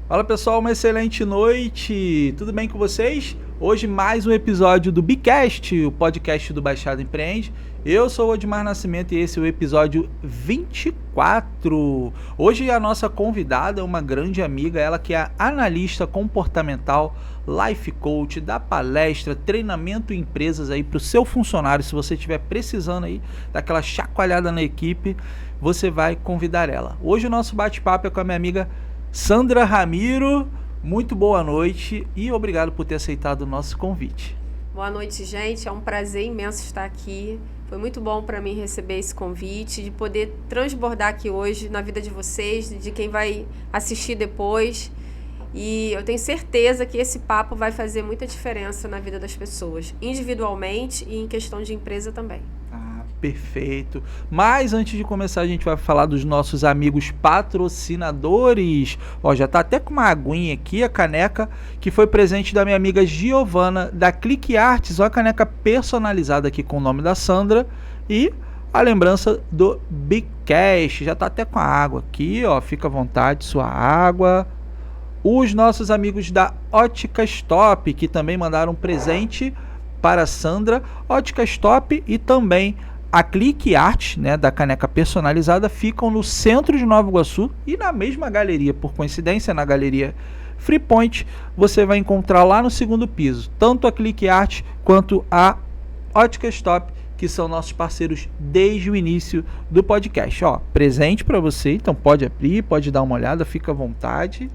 Fala pessoal, uma excelente noite, tudo bem com vocês? Hoje mais um episódio do Bicast, o podcast do Baixada Empreende. Eu sou o Odmar Nascimento e esse é o episódio 24. Hoje a nossa convidada é uma grande amiga, ela que é analista comportamental, life coach, dá palestra, treinamento em empresas aí para o seu funcionário. Se você estiver precisando aí daquela chacoalhada na equipe, você vai convidar ela. Hoje o nosso bate-papo é com a minha amiga Sandra Ramiro. Muito boa noite e obrigado por ter aceitado o nosso convite. Boa noite, gente. É um prazer imenso estar aqui. Foi muito bom para mim receber esse convite, de poder transbordar aqui hoje na vida de vocês, de quem vai assistir depois. E eu tenho certeza que esse papo vai fazer muita diferença na vida das pessoas, individualmente e em questão de empresa também. Perfeito. Mas antes de começar, a gente vai falar dos nossos amigos patrocinadores. Ó, já tá até com uma aguinha aqui, a caneca que foi presente da minha amiga Giovana da Clique Arts. Ó, a caneca personalizada aqui com o nome da Sandra e a lembrança do Bicast. Já tá até com a água aqui, ó, fica à vontade, sua água. Os nossos amigos da Ótica Stop, que também mandaram um presente para a Sandra. Ótica Stop e também a Clique Art, né, da caneca personalizada, ficam no centro de Nova Iguaçu e na mesma galeria, por coincidência, na galeria Free Point, você vai encontrar lá no segundo piso, tanto a Clique Art quanto a Ótica Stop, que são nossos parceiros desde o início do podcast. Ó, presente para você, então pode abrir, pode dar uma olhada, fica à vontade.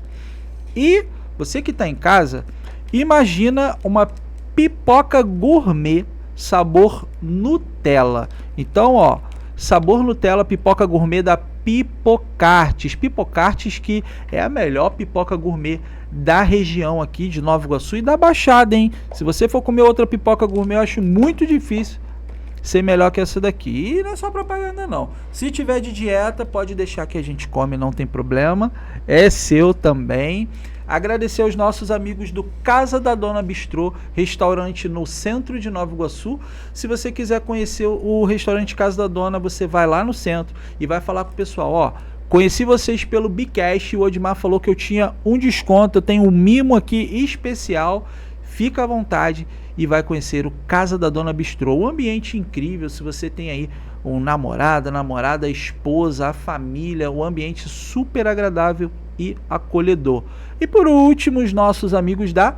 E você que está em casa, imagina uma pipoca gourmet sabor Nutella. Então, ó, sabor Nutella, pipoca gourmet da Pipocartes. Pipocartes, que é a melhor pipoca gourmet da região aqui de Nova Iguaçu e da Baixada, hein? Se você for comer outra pipoca gourmet, eu acho muito difícil ser melhor que essa daqui. E não é só propaganda, não. Se tiver de dieta, pode deixar que a gente come, não tem problema. É seu também. Agradecer aos nossos amigos do Casa da Dona Bistrô, restaurante no centro de Nova Iguaçu. Se você quiser conhecer o restaurante Casa da Dona, você vai lá no centro e vai falar com o pessoal, ó, conheci vocês pelo Bicast, o Odmar falou que eu tinha um desconto, eu tenho um mimo aqui especial, fica à vontade e vai conhecer o Casa da Dona Bistrô, um ambiente incrível. Se você tem aí um namorada, esposa, a família, um ambiente super agradável e acolhedor. E por último, os nossos amigos da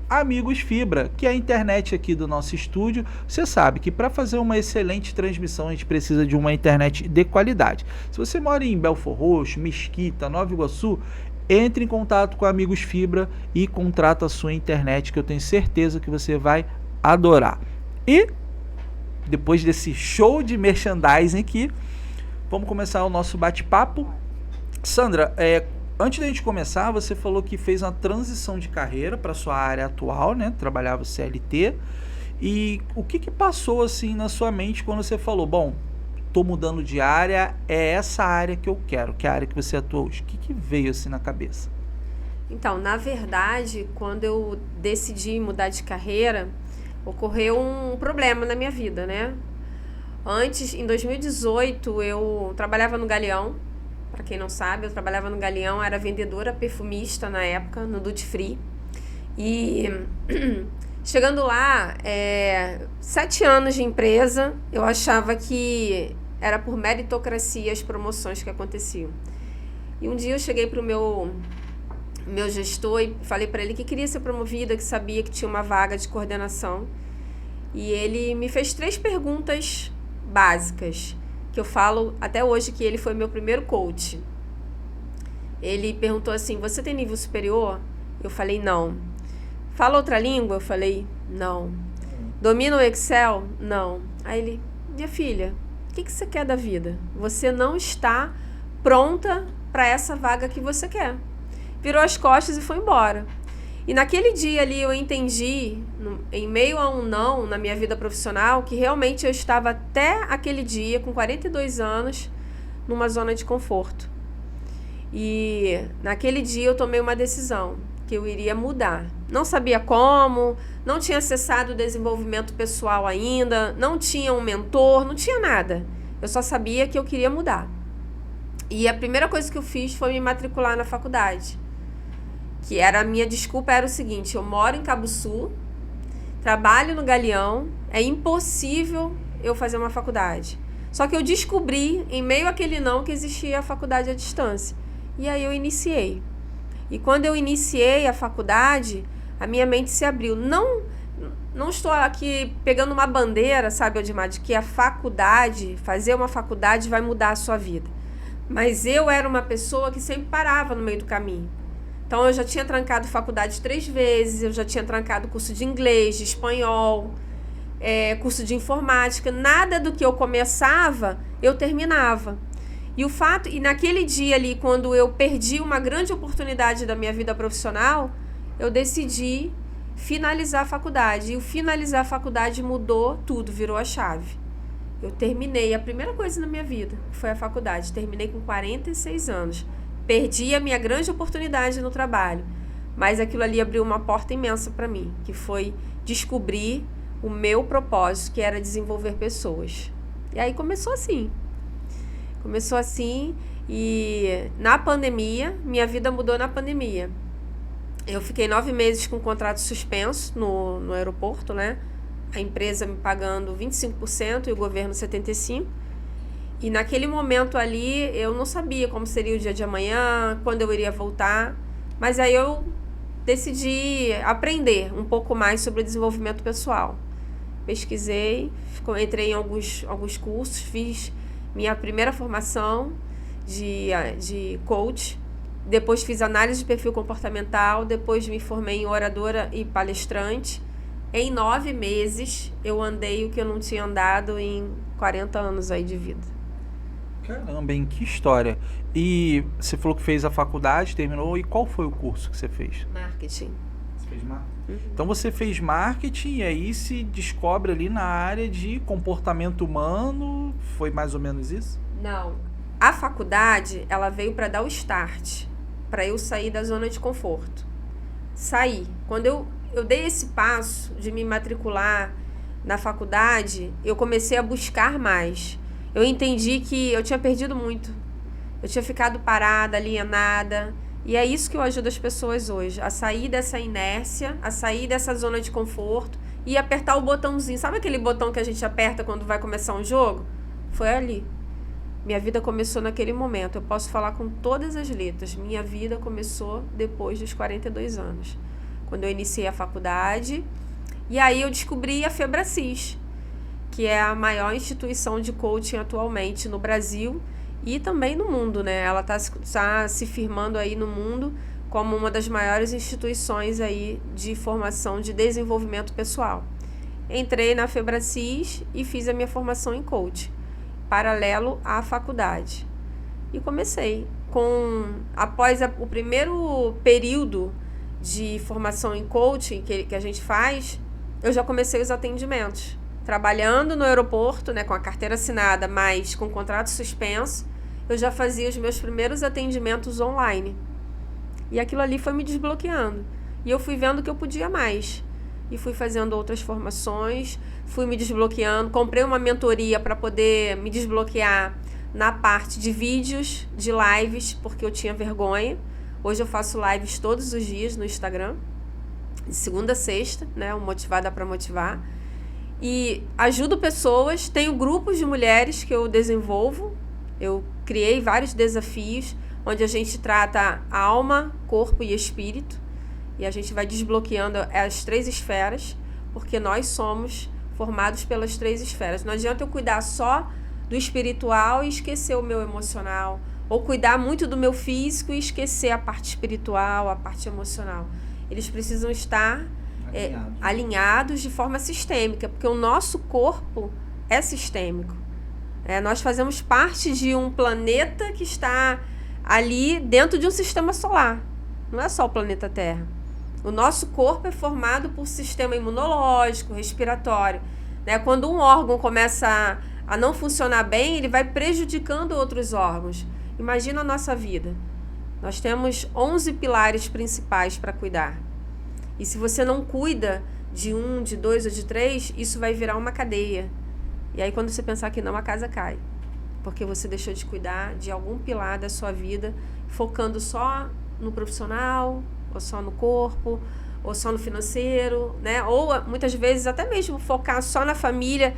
Amigos Fibra, que é a internet aqui do nosso estúdio. Você sabe que para fazer uma excelente transmissão a gente precisa de uma internet de qualidade. Se você mora em Belfor Roxo, Mesquita, Nova Iguaçu, entre em contato com a Amigos Fibra e contrata a sua internet, que eu tenho certeza que você vai adorar. E depois desse show de merchandising aqui, vamos começar o nosso bate-papo. Sandra, antes da gente começar, você falou que fez uma transição de carreira para sua área atual, né? Trabalhava CLT. E o que passou assim na sua mente quando você falou, bom, tô mudando de área, é essa área que eu quero, que é a área que você atua hoje? O que veio assim na cabeça? Então, na verdade, quando eu decidi mudar de carreira, ocorreu um problema na minha vida, né? Antes, em 2018, eu trabalhava no Galeão. Para quem não sabe, eu trabalhava no Galeão, era vendedora perfumista na época, no Duty Free. E chegando lá, 7 anos de empresa, eu achava que era por meritocracia as promoções que aconteciam. E um dia eu cheguei para o meu gestor e falei para ele que queria ser promovida, que sabia que tinha uma vaga de coordenação. E ele me fez 3 perguntas básicas, que eu falo até hoje que ele foi meu primeiro coach. Ele perguntou assim, você tem nível superior? Eu falei, não. Fala outra língua? Eu falei, não. Domina o Excel? Não. Aí ele, minha filha, o que você quer da vida? Você não está pronta para essa vaga que você quer. Virou as costas e foi embora. E naquele dia ali eu entendi, em meio a um não na minha vida profissional, que realmente eu estava até aquele dia, com 42 anos, numa zona de conforto. E naquele dia eu tomei uma decisão, que eu iria mudar. Não sabia como, não tinha acessado o desenvolvimento pessoal ainda, não tinha um mentor, não tinha nada. Eu só sabia que eu queria mudar. E a primeira coisa que eu fiz foi me matricular na faculdade. Que era a minha desculpa, era o seguinte: eu moro em Cabo Sul, trabalho no Galeão, é impossível eu fazer uma faculdade. Só que eu descobri, em meio àquele não, que existia a faculdade à distância. E aí eu iniciei. E quando eu iniciei a faculdade, a minha mente se abriu. Não estou aqui pegando uma bandeira, sabe, Odimar, de que a faculdade, fazer uma faculdade vai mudar a sua vida. Mas eu era uma pessoa que sempre parava no meio do caminho. Então, eu já tinha trancado faculdade 3 vezes, eu já tinha trancado curso de inglês, de espanhol, curso de informática. Nada do que eu começava, eu terminava. E naquele dia ali, quando eu perdi uma grande oportunidade da minha vida profissional, eu decidi finalizar a faculdade. E o finalizar a faculdade mudou tudo, virou a chave. Eu terminei a primeira coisa na minha vida, que foi a faculdade. Terminei com 46 anos. Perdi a minha grande oportunidade no trabalho, mas aquilo ali abriu uma porta imensa para mim, que foi descobrir o meu propósito, que era desenvolver pessoas. E aí começou assim. E na pandemia, minha vida mudou na pandemia. Eu fiquei 9 meses com o contrato suspenso no aeroporto, né? A empresa me pagando 25% e o governo 75%. E naquele momento ali, eu não sabia como seria o dia de amanhã, quando eu iria voltar. Mas aí eu decidi aprender um pouco mais sobre o desenvolvimento pessoal. Pesquisei, entrei em alguns cursos, fiz minha primeira formação de coach. Depois fiz análise de perfil comportamental, depois me formei em oradora e palestrante. Em 9 meses, eu andei o que eu não tinha andado em 40 anos aí de vida. Caramba, hein? Que história. E você falou que fez a faculdade, terminou, e qual foi o curso que você fez? Marketing. Você fez marketing? Então você fez marketing e aí se descobre ali na área de comportamento humano, foi mais ou menos isso? Não. A faculdade, ela veio para dar o start, para eu sair da zona de conforto. Saí. Quando eu dei esse passo de me matricular na faculdade, eu comecei a buscar mais. Eu entendi que eu tinha perdido muito. Eu tinha ficado parada, alienada. E é isso que eu ajudo as pessoas hoje. A sair dessa inércia, a sair dessa zona de conforto e apertar o botãozinho. Sabe aquele botão que a gente aperta quando vai começar um jogo? Foi ali. Minha vida começou naquele momento. Eu posso falar com todas as letras. Minha vida começou depois dos 42 anos. Quando eu iniciei a faculdade. E aí eu descobri a Febracis, que é a maior instituição de coaching atualmente no Brasil e também no mundo, né? Ela tá se firmando aí no mundo como uma das maiores instituições aí de formação de desenvolvimento pessoal. Entrei na Febracis e fiz a minha formação em coaching, paralelo à faculdade. E comecei após o primeiro período de formação em coaching que a gente faz, eu já comecei os atendimentos. Trabalhando no aeroporto, né, com a carteira assinada, mas com contrato suspenso, eu já fazia os meus primeiros atendimentos online. E aquilo ali foi me desbloqueando. E eu fui vendo que eu podia mais. E fui fazendo outras formações, fui me desbloqueando. Comprei uma mentoria para poder me desbloquear na parte de vídeos, de lives, porque eu tinha vergonha. Hoje eu faço lives todos os dias no Instagram, de segunda a sexta, né, o Motivada para Motivar. E ajudo pessoas, tenho grupos de mulheres que eu desenvolvo. Eu criei vários desafios, onde a gente trata alma, corpo e espírito. E a gente vai desbloqueando as 3 esferas, porque nós somos formados pelas 3 esferas. Não adianta eu cuidar só do espiritual e esquecer o meu emocional, ou cuidar muito do meu físico e esquecer a parte espiritual, a parte emocional. Eles precisam estar alinhados de forma sistêmica, porque o nosso corpo é sistêmico. Nós fazemos parte de um planeta que está ali dentro de um sistema solar. Não é só o planeta Terra. O nosso corpo é formado por sistema imunológico, respiratório. Quando um órgão começa a não funcionar bem, ele vai prejudicando outros órgãos. Imagina a nossa vida. Nós temos 11 pilares principais para cuidar. E se você não cuida de 1, de 2 ou de 3, isso vai virar uma cadeia. E aí quando você pensar que não, a casa cai. Porque você deixou de cuidar de algum pilar da sua vida, focando só no profissional, ou só no corpo, ou só no financeiro, né? Ou muitas vezes até mesmo focar só na família,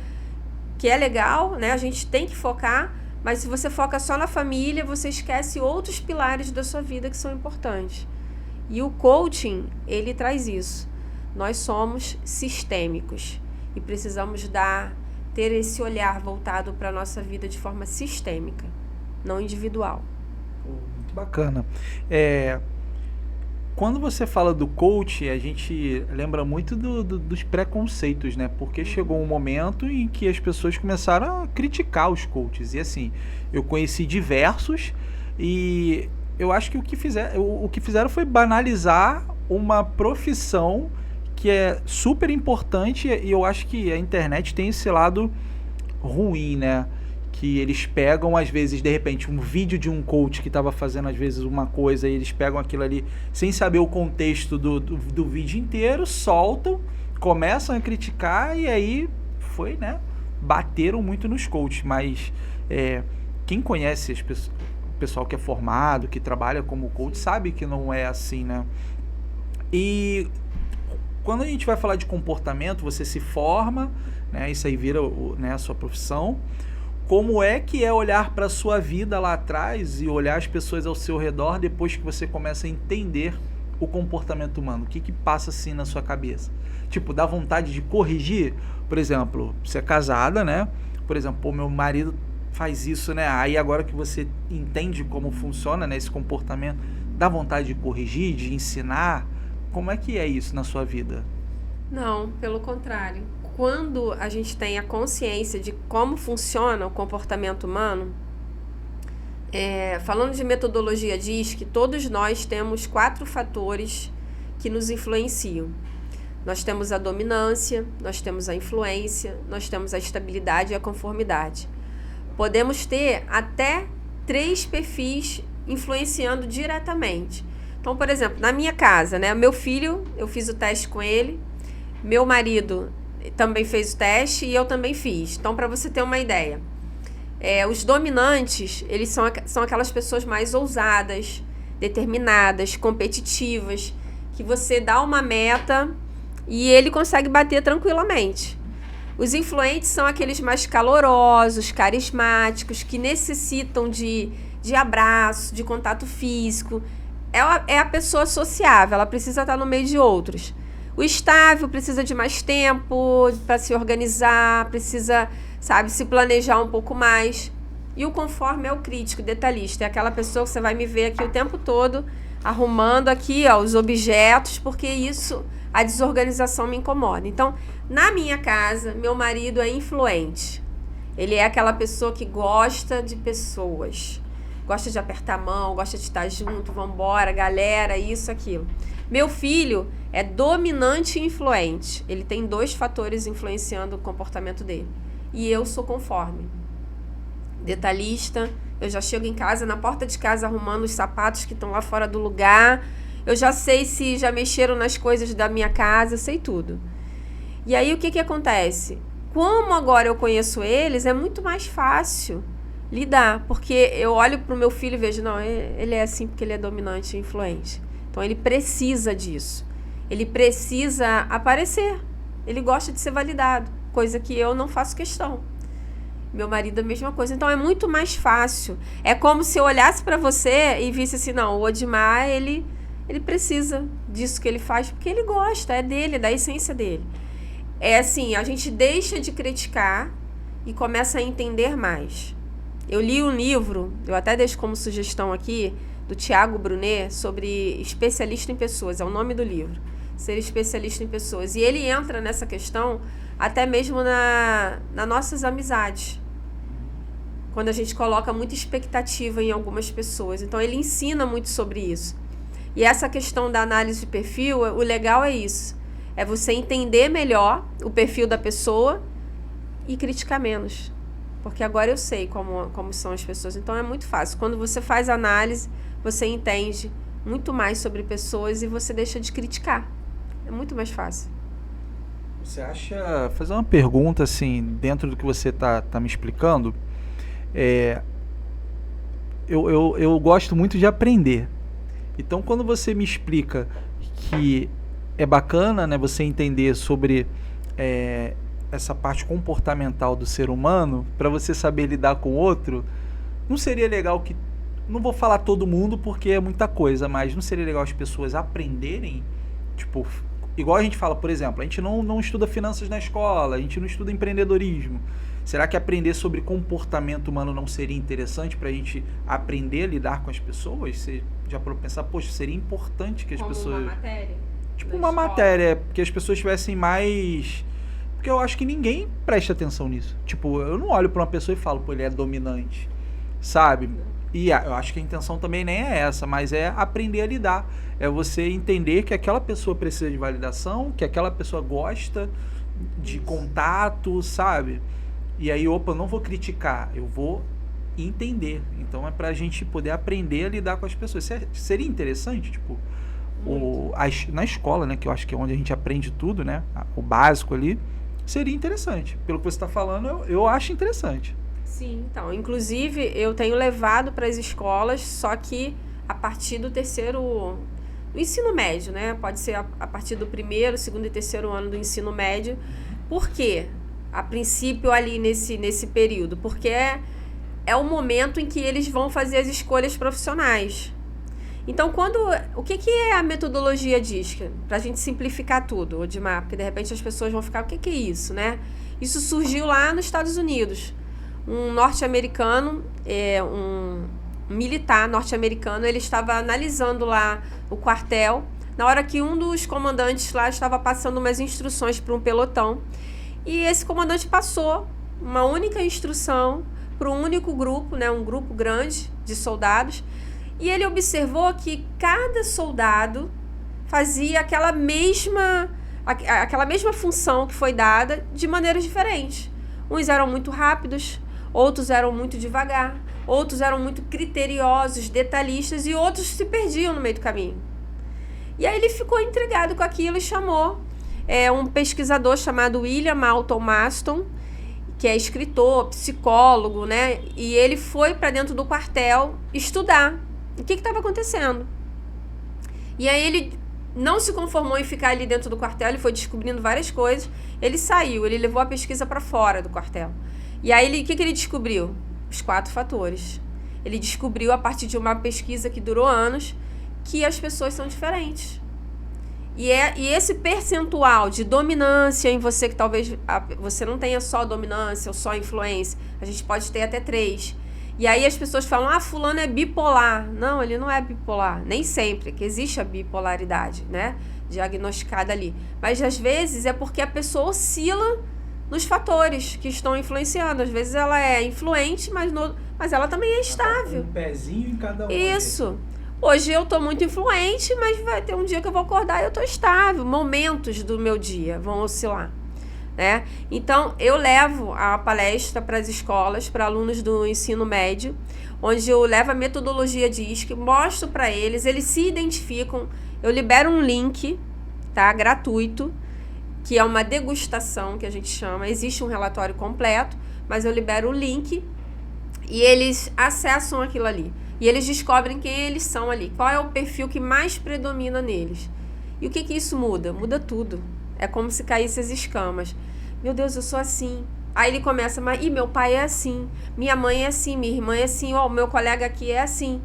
que é legal, né? A gente tem que focar, mas se você foca só na família, você esquece outros pilares da sua vida que são importantes. E o coaching, ele traz isso. Nós somos sistêmicos e precisamos ter esse olhar voltado para a nossa vida de forma sistêmica, não individual. Muito bacana. Quando você fala do coach, a gente lembra muito dos preconceitos, né? Porque chegou um momento em que as pessoas começaram a criticar os coaches. E assim, eu conheci diversos e eu acho que o que fizeram foi banalizar uma profissão que é super importante, e eu acho que a internet tem esse lado ruim, né? Que eles pegam, às vezes, de repente, um vídeo de um coach que estava fazendo, às vezes, uma coisa, e eles pegam aquilo ali sem saber o contexto do vídeo inteiro, soltam, começam a criticar, e aí foi, né? Bateram muito nos coaches, mas quem conhece o pessoal que é formado, que trabalha como coach, sabe que não é assim, né? E quando a gente vai falar de comportamento, você se forma, né? Isso aí vira né, a sua profissão. Como é que é olhar para a sua vida lá atrás e olhar as pessoas ao seu redor depois que você começa a entender o comportamento humano? O que passa assim na sua cabeça? Tipo, dá vontade de corrigir? Por exemplo, você é casada, né? Por exemplo, pô, meu marido faz isso, né? Aí agora que você entende como funciona, né, esse comportamento, dá vontade de corrigir, de ensinar? Como é que é isso na sua vida? Não, pelo contrário. Quando a gente tem a consciência de como funciona o comportamento humano, falando de metodologia DISC, que todos nós temos 4 fatores que nos influenciam. Nós temos a dominância, nós temos a influência, nós temos a estabilidade e a conformidade. Podemos ter até 3 perfis influenciando diretamente. Então, por exemplo, na minha casa, né, meu filho, eu fiz o teste com ele, meu marido também fez o teste e eu também fiz. Então, para você ter uma ideia, os dominantes, eles são aquelas pessoas mais ousadas, determinadas, competitivas, que você dá uma meta e ele consegue bater tranquilamente. Os influentes são aqueles mais calorosos, carismáticos, que necessitam de abraço, de contato físico. É a pessoa sociável, ela precisa estar no meio de outros. O estável precisa de mais tempo para se organizar, precisa, sabe, se planejar um pouco mais. E o conforme é o crítico, detalhista. É aquela pessoa que você vai me ver aqui o tempo todo arrumando aqui, ó, os objetos, porque isso, a desorganização me incomoda. Então, na minha casa, meu marido é influente. Ele é aquela pessoa que gosta de pessoas. Gosta de apertar a mão, gosta de estar junto, vambora, galera, isso, aquilo. Meu filho é dominante e influente. Ele tem 2 fatores influenciando o comportamento dele. E eu sou conforme. Detalhista, eu já chego em casa, na porta de casa, arrumando os sapatos que estão lá fora do lugar. Eu já sei se já mexeram nas coisas da minha casa, sei tudo. E aí, o que acontece? Como agora eu conheço eles, é muito mais fácil lidar, porque eu olho pro meu filho e vejo, não, ele é assim porque ele é dominante e influente. Então ele precisa disso. Ele precisa aparecer. Ele gosta de ser validado, coisa que eu não faço questão. Meu marido a mesma coisa. Então é muito mais fácil. É como se eu olhasse para você e visse assim, não, o Odmar, ele precisa disso que ele faz, porque ele gosta, é dele, é da essência dele. É assim, a gente deixa de criticar e começa a entender mais. Eu li um livro, eu até deixo como sugestão aqui, do Tiago Brunet, sobre especialista em pessoas, é o nome do livro, ser especialista em pessoas. E ele entra nessa questão até mesmo nas nossas amizades, quando a gente coloca muita expectativa em algumas pessoas. Então ele ensina muito sobre isso. E essa questão da análise de perfil, o legal é isso, é você entender melhor o perfil da pessoa e criticar menos. Porque agora eu sei como são as pessoas. Então é muito fácil. Quando você faz análise, você entende muito mais sobre pessoas e você deixa de criticar. É muito mais fácil. Você acha... Fazer uma pergunta, assim, dentro do que você tá me explicando. Eu gosto muito de aprender. Então, quando você me explica que é bacana, né, você entender sobre essa parte comportamental do ser humano, para você saber lidar com o outro, não seria legal que, não vou falar todo mundo porque é muita coisa, mas não seria legal as pessoas aprenderem, tipo, igual a gente fala, por exemplo, a gente não estuda finanças na escola, a gente não estuda empreendedorismo. Será que aprender sobre comportamento humano não seria interessante para a gente aprender a lidar com as pessoas? Você já parou pra pensar, poxa, seria importante que as Como pessoas... uma matéria? Tipo Na uma escola? matéria, que as pessoas tivessem mais... Porque eu acho que ninguém presta atenção nisso. Tipo, eu não olho pra uma pessoa e falo, pô, ele é dominante, sabe? E eu acho que a intenção também nem é essa, mas é aprender a lidar. É você entender que aquela pessoa precisa de validação, que aquela pessoa gosta de contato, sabe? E aí, opa, eu não vou criticar, eu vou entender. Então é pra gente poder aprender a lidar com as pessoas. Seria interessante, tipo, na escola, né, que eu acho que é onde a gente aprende tudo, né, o básico ali, seria interessante. Pelo que você está falando, eu acho interessante. Sim, então, inclusive eu tenho levado para as escolas, só que a partir do do ensino médio, né? Pode ser a partir do primeiro, segundo e terceiro ano do ensino médio. Por quê? A princípio ali nesse período, porque é o momento em que eles vão fazer as escolhas profissionais. Então, o que é a metodologia DISC? Para a gente simplificar tudo, Odimar, porque de repente as pessoas vão ficar, o que é isso, né? Isso surgiu lá nos Estados Unidos. Um norte-americano, um militar norte-americano, ele estava analisando lá o quartel, na hora que um dos comandantes lá estava passando umas instruções para um pelotão, e esse comandante passou uma única instrução para um único grupo, né, um grupo grande de soldados, e ele observou que cada soldado fazia aquela mesma função que foi dada de maneiras diferentes. Uns eram muito rápidos, outros eram muito devagar, outros eram muito criteriosos, detalhistas, e outros se perdiam no meio do caminho. E aí ele ficou intrigado com aquilo e chamou um pesquisador chamado William Alton Maston, que é escritor, psicólogo, né? E ele foi para dentro do quartel estudar o que estava acontecendo. E aí ele não se conformou em ficar ali dentro do quartel, ele foi descobrindo várias coisas. Ele saiu, ele levou a pesquisa para fora do quartel. E aí o que ele descobriu? Os 4 fatores. Ele descobriu, a partir de uma pesquisa que durou anos, que as pessoas são diferentes. E esse percentual de dominância em você, que talvez você não tenha só dominância ou só influência, a gente pode ter até 3. E aí as pessoas falam, fulano é bipolar. Não, ele não é bipolar. Nem sempre, que existe a bipolaridade, né? Diagnosticada ali. Mas às vezes é porque a pessoa oscila nos fatores que estão influenciando. Às vezes ela é influente, mas ela também é estável. Um pezinho em cada um. Isso. Hoje eu tô muito influente, mas vai ter um dia que eu vou acordar e eu tô estável. Momentos do meu dia vão oscilar, né? Então, eu levo a palestra para as escolas, para alunos do ensino médio, onde eu levo a metodologia DISC, mostro para eles se identificam, eu libero um link, tá? Gratuito, que é uma degustação, que a gente chama. Existe um relatório completo, mas eu libero o link e eles acessam aquilo ali. E eles descobrem quem eles são ali, qual é o perfil que mais predomina neles. E o que isso muda? Muda tudo. É como se caíssem as escamas. Meu Deus, eu sou assim. Aí ele começa, meu pai é assim, minha mãe é assim, minha irmã é assim, meu colega aqui é assim.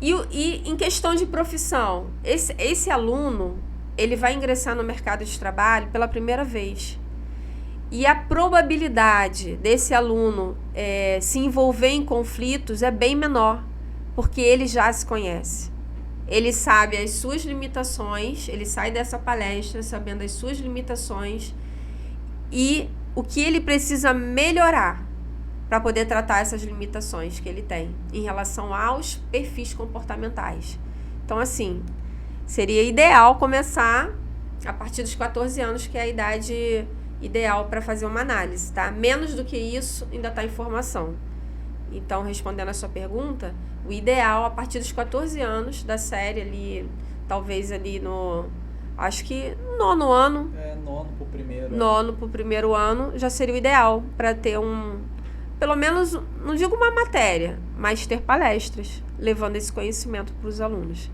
E em questão de profissão, esse aluno, ele vai ingressar no mercado de trabalho pela primeira vez. E a probabilidade desse aluno se envolver em conflitos é bem menor, porque ele já se conhece. Ele sabe as suas limitações, ele sai dessa palestra sabendo as suas limitações e o que ele precisa melhorar para poder tratar essas limitações que ele tem em relação aos perfis comportamentais. Então, assim, seria ideal começar a partir dos 14 anos, que é a idade ideal para fazer uma análise, tá? Menos do que isso, ainda está em formação. Então, respondendo a sua pergunta, o ideal, a partir dos 14 anos da série ali, talvez ali acho que nono ano. Nono pro primeiro. Nono pro primeiro ano já seria o ideal para ter pelo menos, não digo uma matéria, mas ter palestras, levando esse conhecimento para os alunos.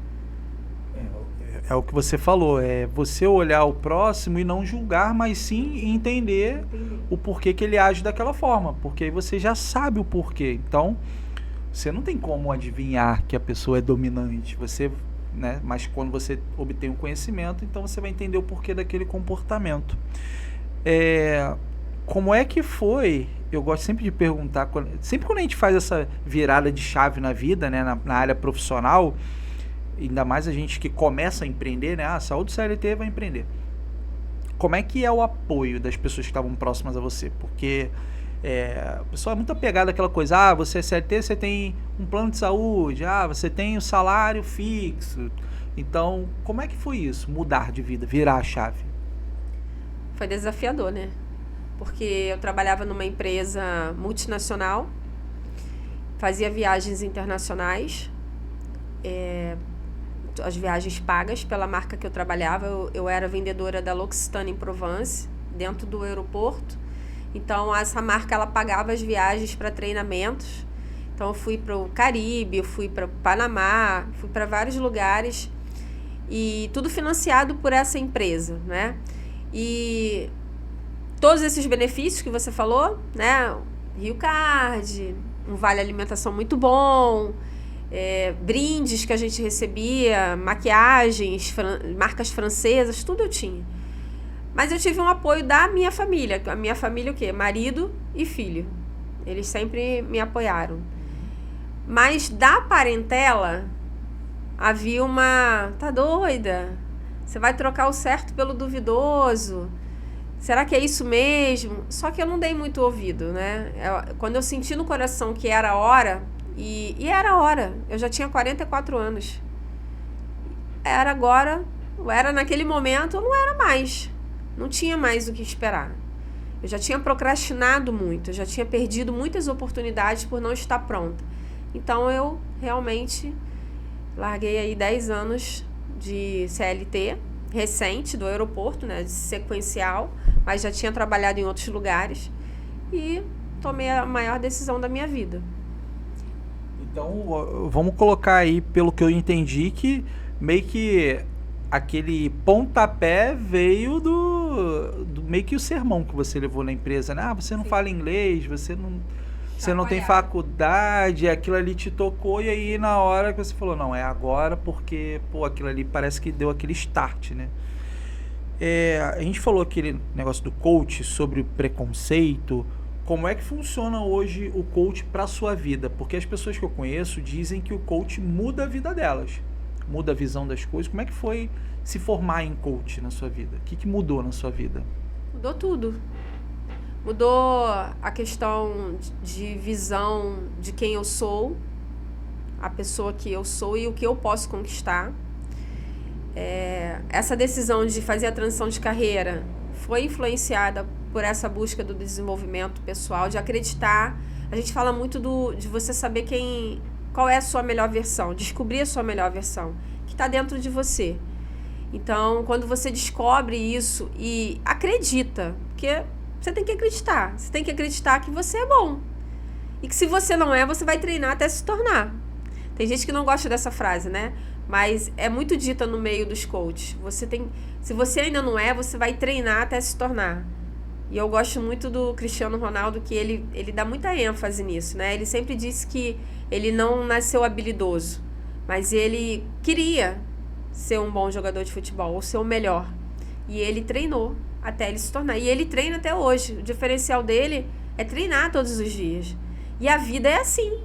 É o que você falou, é você olhar o próximo e não julgar, mas sim entender o porquê que ele age daquela forma, porque aí você já sabe o porquê. Então, você não tem como adivinhar que a pessoa é dominante, você, né? Mas quando você obtém o conhecimento, então você vai entender o porquê daquele comportamento. Como é que foi? Eu gosto sempre de perguntar, sempre quando a gente faz essa virada de chave na vida, né, na área profissional, ainda mais a gente que começa a empreender, né? Ah, saiu do CLT, vai empreender. Como é que é o apoio das pessoas que estavam próximas a você? Porque o pessoal é muito apegado àquela coisa, ah, você é CLT, você tem um plano de saúde, ah, você tem o salário fixo. Então, como é que foi isso? Mudar de vida, virar a chave? Foi desafiador, né? Porque eu trabalhava numa empresa multinacional, fazia viagens internacionais, as viagens pagas pela marca que eu trabalhava. Eu era vendedora da L'Occitane em Provence, dentro do aeroporto. Então, essa marca, ela pagava as viagens para treinamentos. Então, eu fui para o Caribe, eu fui para o Panamá, fui para vários lugares. E tudo financiado por essa empresa, né? E todos esses benefícios que você falou, né? Rio Card, um vale alimentação muito bom, brindes que a gente recebia, maquiagens, marcas francesas, tudo eu tinha. Mas eu tive um apoio da minha família. A minha família o quê? Marido e filho. Eles sempre me apoiaram. Mas da parentela, havia uma... Tá doida? Você vai trocar o certo pelo duvidoso? Será que é isso mesmo? Só que eu não dei muito ouvido, né? Quando eu senti no coração que era a hora... E era a hora. Eu já tinha 44 anos. Era agora... Era naquele momento, eu não era mais. Não tinha mais o que esperar. Eu já tinha procrastinado muito, eu já tinha perdido muitas oportunidades por não estar pronta. Então, eu realmente larguei aí 10 anos de CLT, recente, do aeroporto, né, de sequencial, mas já tinha trabalhado em outros lugares e tomei a maior decisão da minha vida. Então, vamos colocar aí, pelo que eu entendi, que meio que aquele pontapé veio do meio que o sermão que você levou na empresa, né? Ah, você não fala inglês, você não tem faculdade, aquilo ali te tocou, e aí na hora que você falou, não, é agora, porque, pô, aquilo ali parece que deu aquele start, né? A gente falou aquele negócio do coach sobre o preconceito. Como é que funciona hoje o coach para sua vida? Porque as pessoas que eu conheço dizem que o coach muda a vida delas, muda a visão das coisas. Como é que foi se formar em coach na sua vida? O que mudou na sua vida? Mudou tudo. Mudou a questão de visão de quem eu sou, a pessoa que eu sou e o que eu posso conquistar. Essa decisão de fazer a transição de carreira foi influenciada por essa busca do desenvolvimento pessoal, de acreditar. A gente fala muito de você saber qual é a sua melhor versão, descobrir a sua melhor versão, que está dentro de você. Então, quando você descobre isso e acredita, porque você tem que acreditar que você é bom. E que se você não é, você vai treinar até se tornar. Tem gente que não gosta dessa frase, né? Mas é muito dita no meio dos coaches. Se você ainda não é, você vai treinar até se tornar. E eu gosto muito do Cristiano Ronaldo, que ele dá muita ênfase nisso, né? Ele sempre disse que ele não nasceu habilidoso, mas ele queria ser um bom jogador de futebol, ou ser o melhor. E ele treinou até ele se tornar. E ele treina até hoje. O diferencial dele é treinar todos os dias. E a vida é assim.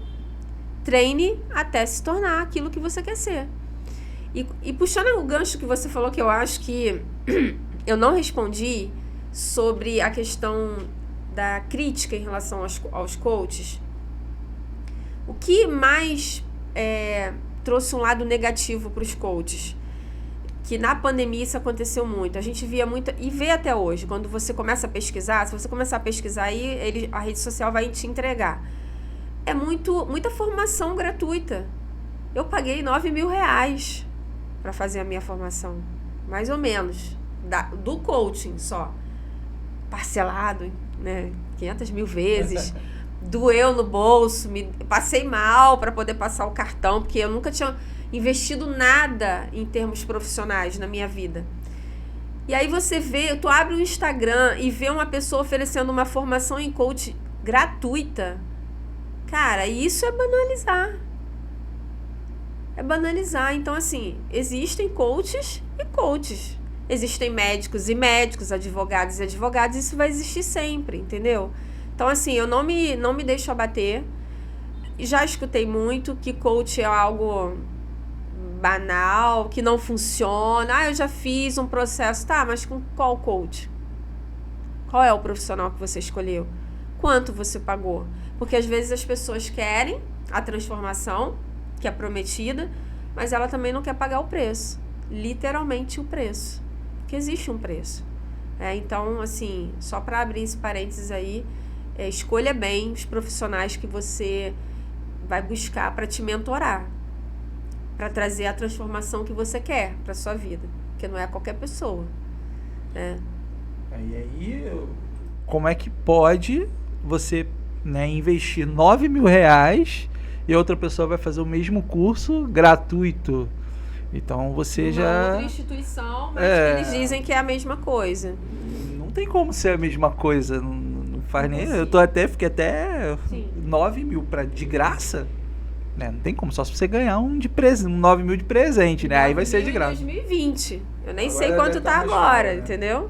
Treine até se tornar aquilo que você quer ser. E puxando o gancho que você falou, que eu acho que eu não respondi sobre a questão da crítica em relação aos coaches. O que mais trouxe um lado negativo para os coaches? Que na pandemia isso aconteceu muito. A gente via muito, e vê até hoje, quando você começa a pesquisar, se você começar a pesquisar aí, a rede social vai te entregar. É muita formação gratuita. Eu paguei R$9.000 para fazer a minha formação. Mais ou menos. Do coaching só. Parcelado, né? 500 mil vezes. Doeu no bolso. Passei mal para poder passar o cartão, porque eu nunca tinha... investido nada em termos profissionais na minha vida. E aí você vê, tu abre o Instagram e vê uma pessoa oferecendo uma formação em coach gratuita. Cara, isso é banalizar. É banalizar. Então, assim, existem coaches e coaches. Existem médicos e médicos, advogados e advogados. Isso vai existir sempre, entendeu? Então, assim, eu não me deixo abater. Já escutei muito que coach é algo banal, que não funciona. Eu já fiz um processo. Tá, mas com qual coach? Qual é o profissional que você escolheu? Quanto você pagou? Porque às vezes as pessoas querem a transformação que é prometida, mas ela também não quer pagar o preço. Literalmente o preço. Porque existe um preço. Então, assim, só para abrir esse parênteses aí, escolha bem os profissionais que você vai buscar para te mentorar, para trazer a transformação que você quer para sua vida, porque não é qualquer pessoa, né? E aí, como é que pode você, né, investir R$9.000 e outra pessoa vai fazer o mesmo curso gratuito? Então você já... outra instituição, mas eles dizem que é a mesma coisa. Não tem como ser a mesma coisa, não faz nem... Eu fiquei até 9 mil de graça, né? Não tem como, só se você ganhar um 9 mil de presente, né? Aí vai ser de graça. 2020. Eu nem sei quanto tá agora, entendeu?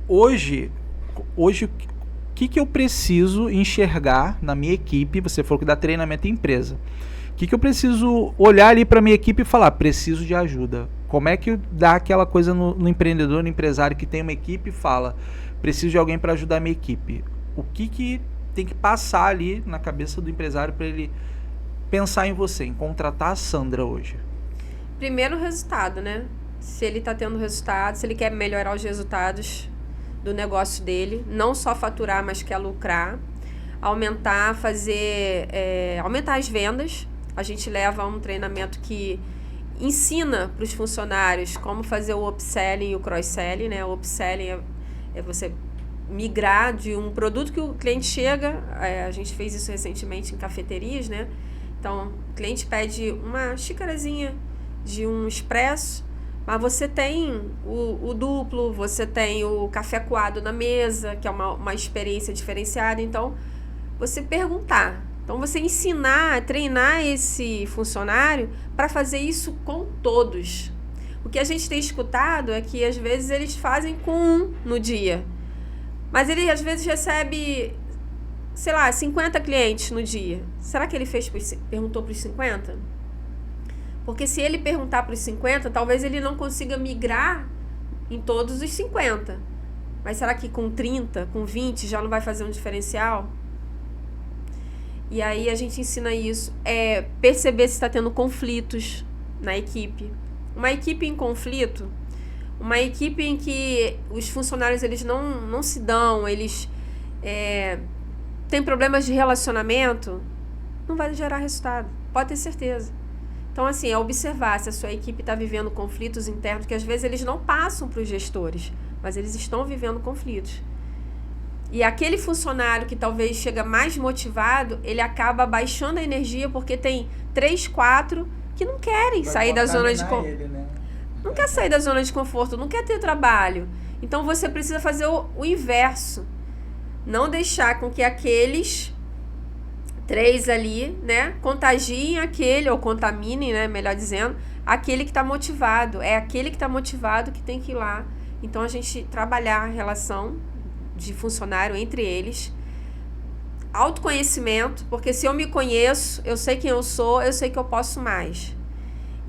Hoje, o que eu preciso enxergar na minha equipe? Você falou que dá treinamento em empresa. O que eu preciso olhar ali para minha equipe e falar? Preciso de ajuda. Como é que dá aquela coisa no empreendedor, no empresário que tem uma equipe e fala, preciso de alguém para ajudar a minha equipe? O que tem que passar ali na cabeça do empresário para ele pensar em você, em contratar a Sandra hoje? Primeiro o resultado, né? Se ele está tendo resultado, se ele quer melhorar os resultados do negócio dele, não só faturar, mas quer lucrar, aumentar as vendas. A gente leva um treinamento que ensina para os funcionários como fazer o upselling e o cross-selling, né? O upselling é você migrar de um produto que o cliente chega, a gente fez isso recentemente em cafeterias, né? Então, o cliente pede uma xicarazinha de um expresso, mas você tem o duplo, você tem o café coado na mesa, que é uma experiência diferenciada. Então, você perguntar. Então, você ensinar, treinar esse funcionário para fazer isso com todos. O que a gente tem escutado é que, às vezes, eles fazem com um no dia. Mas ele, às vezes, recebe, 50 clientes no dia. Será que ele perguntou para os 50? Porque se ele perguntar para os 50, talvez ele não consiga migrar em todos os 50. Mas será que com 30, com 20 já não vai fazer um diferencial? E aí a gente ensina isso. Perceber se está tendo conflitos na equipe. Uma equipe em conflito, uma equipe em que os funcionários eles não se dão, eles têm problemas de relacionamento, não vai gerar resultado. Pode ter certeza. Então, assim, é observar se a sua equipe está vivendo conflitos internos, que às vezes eles não passam para os gestores, mas eles estão vivendo conflitos. E aquele funcionário que talvez chega mais motivado, ele acaba baixando a energia porque tem 3, 4 que não querem sair da zona de conforto. Né? Não quer sair da zona de conforto, não quer ter trabalho. Então, você precisa fazer o inverso. Não deixar com que aqueles 3 ali, né, contagiem aquele, ou contaminem, né, melhor dizendo, aquele que está motivado. É aquele que está motivado que tem que ir lá. Então, a gente trabalhar a relação de funcionário entre eles. Autoconhecimento, porque se eu me conheço, eu sei quem eu sou, eu sei que eu posso mais.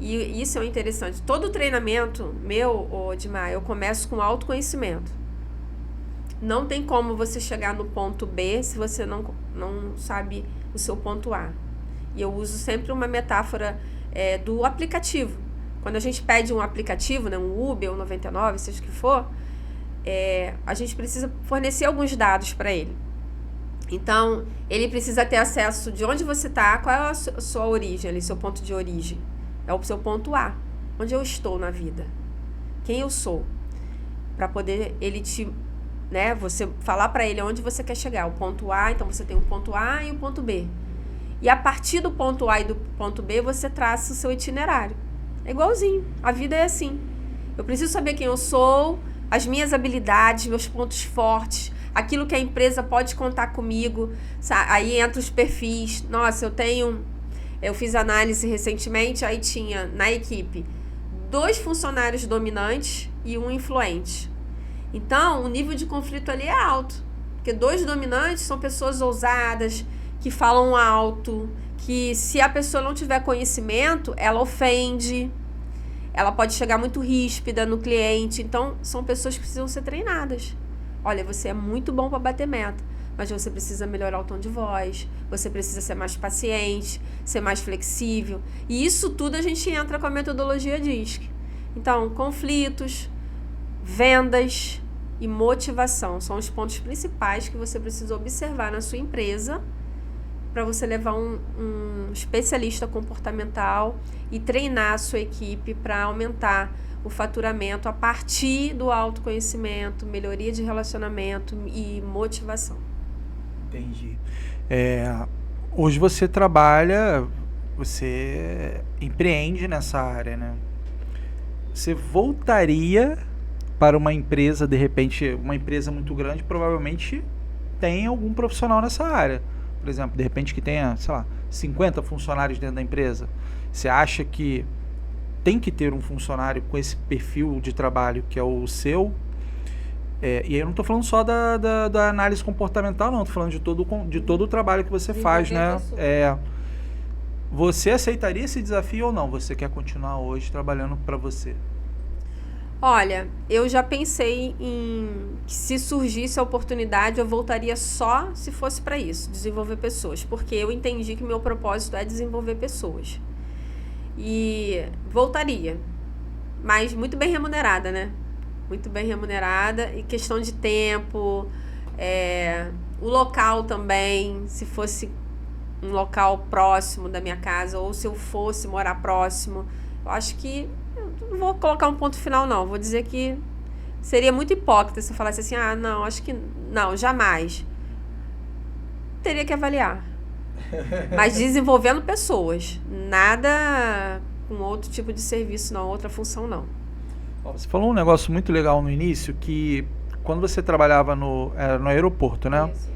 E isso é interessante. Todo treinamento meu, Odmar, eu começo com autoconhecimento. Não tem como você chegar no ponto B se você não sabe o seu ponto A. E eu uso sempre uma metáfora do aplicativo. Quando a gente pede um aplicativo, né, um Uber, um 99, seja o que for, a gente precisa fornecer alguns dados para ele. Então, ele precisa ter acesso de onde você está, qual é a sua origem, ali, seu ponto de origem. É o seu ponto A. Onde eu estou na vida? Quem eu sou? Para poder ele você falar para ele onde você quer chegar. O ponto A, então você tem o ponto A e o ponto B. E a partir do ponto A e do ponto B, você traça o seu itinerário. É igualzinho. A vida é assim. Eu preciso saber quem eu sou, as minhas habilidades, meus pontos fortes, aquilo que a empresa pode contar comigo. Aí entra os perfis. Nossa, eu fiz análise recentemente, aí tinha na equipe 2 funcionários dominantes e 1 influente. Então, o nível de conflito ali é alto. Porque 2 dominantes são pessoas ousadas, que falam alto, que se a pessoa não tiver conhecimento, ela ofende, ela pode chegar muito ríspida no cliente. Então, são pessoas que precisam ser treinadas. Olha, você é muito bom para bater meta, mas você precisa melhorar o tom de voz, você precisa ser mais paciente, ser mais flexível. E isso tudo a gente entra com a metodologia DISC. Então, conflitos, vendas e motivação são os pontos principais que você precisa observar na sua empresa para você levar um especialista comportamental e treinar a sua equipe para aumentar o faturamento a partir do autoconhecimento, melhoria de relacionamento e motivação. Entendi. Hoje você trabalha, você empreende nessa área, né? Você voltaria para uma empresa, de repente, uma empresa muito grande, provavelmente tem algum profissional nessa área. Por exemplo, de repente que tenha, sei lá, 50 funcionários dentro da empresa. Você acha que tem que ter um funcionário com esse perfil de trabalho que é o seu? E aí eu não estou falando só da análise comportamental, não. Estou falando de todo o trabalho que você faz, né? Você aceitaria esse desafio ou não? Você quer continuar hoje trabalhando para você? Olha, eu já pensei que se surgisse a oportunidade, eu voltaria só se fosse para isso, desenvolver pessoas, porque eu entendi que meu propósito é desenvolver pessoas. E voltaria, mas muito bem remunerada, né? Muito bem remunerada, e questão de tempo, o local também, se fosse um local próximo da minha casa, ou se eu fosse morar próximo, eu acho que não vou colocar um ponto final, não. Vou dizer que seria muito hipócrita se eu falasse assim, não, acho que não, jamais. Teria que avaliar. Mas desenvolvendo pessoas. Nada com outro tipo de serviço, não, outra função, não. Você falou um negócio muito legal no início, que quando você trabalhava no aeroporto, né? Isso.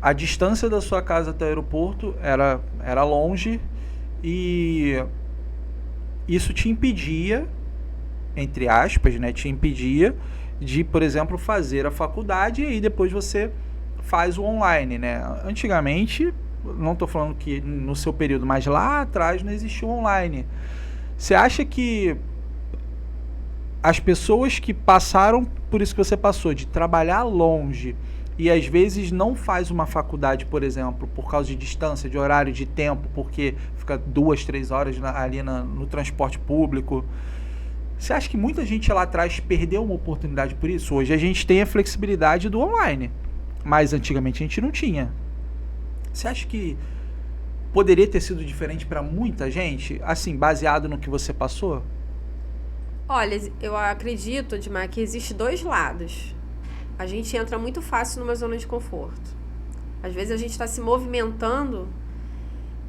A distância da sua casa até o aeroporto era longe e isso te impedia, entre aspas, né? Te impedia de, por exemplo, fazer a faculdade e aí depois você faz o online, né? Antigamente, não estou falando que no seu período, mas lá atrás não existia o online. Você acha que as pessoas que passaram por isso que você passou, de trabalhar longe e às vezes não faz uma faculdade, por exemplo, por causa de distância, de horário, de tempo, porque fica 2, 3 horas ali no transporte público. Você acha que muita gente lá atrás perdeu uma oportunidade por isso? Hoje a gente tem a flexibilidade do online, mas antigamente a gente não tinha. Você acha que poderia ter sido diferente para muita gente, assim, baseado no que você passou? Olha, eu acredito, Edmar, que existe 2 lados. A gente entra muito fácil numa zona de conforto. Às vezes a gente está se movimentando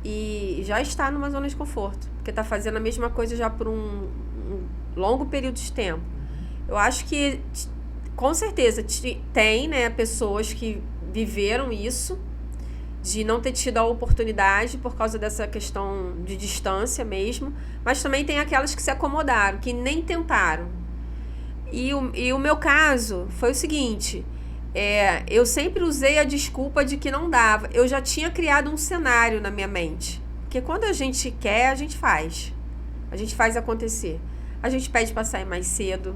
e já está numa zona de conforto, porque está fazendo a mesma coisa já por um longo período de tempo. Eu acho que, com certeza, tem, né, pessoas que viveram isso, de não ter tido a oportunidade por causa dessa questão de distância mesmo, mas também tem aquelas que se acomodaram, que nem tentaram. E o meu caso foi o seguinte, eu sempre usei a desculpa de que não dava. Eu já tinha criado um cenário na minha mente, porque quando a gente quer, a gente faz acontecer. A gente pede para sair mais cedo,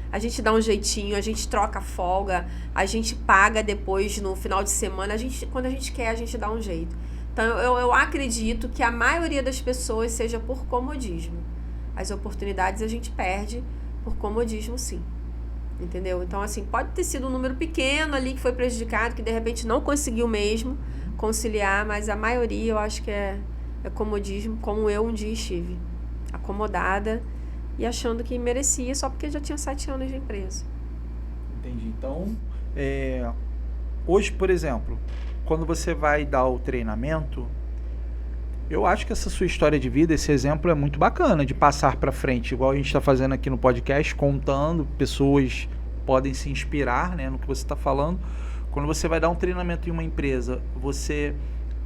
a gente dá um jeitinho, a gente troca folga, a gente paga depois no final de semana, quando a gente quer, a gente dá um jeito. Então eu acredito que a maioria das pessoas seja por comodismo. As oportunidades a gente perde por comodismo, sim. Entendeu? Então, assim, pode ter sido um número pequeno ali que foi prejudicado, que de repente não conseguiu mesmo conciliar, mas a maioria eu acho que é comodismo, como eu um dia estive. Acomodada e achando que merecia só porque já tinha 7 anos de empresa. Entendi. Então, hoje, por exemplo, quando você vai dar o treinamento, Eu acho que essa sua história de vida, esse exemplo é muito bacana de passar para frente, igual a gente está fazendo aqui no podcast, contando, pessoas podem se inspirar, né, no que você está falando. Quando você vai dar um treinamento em uma empresa, você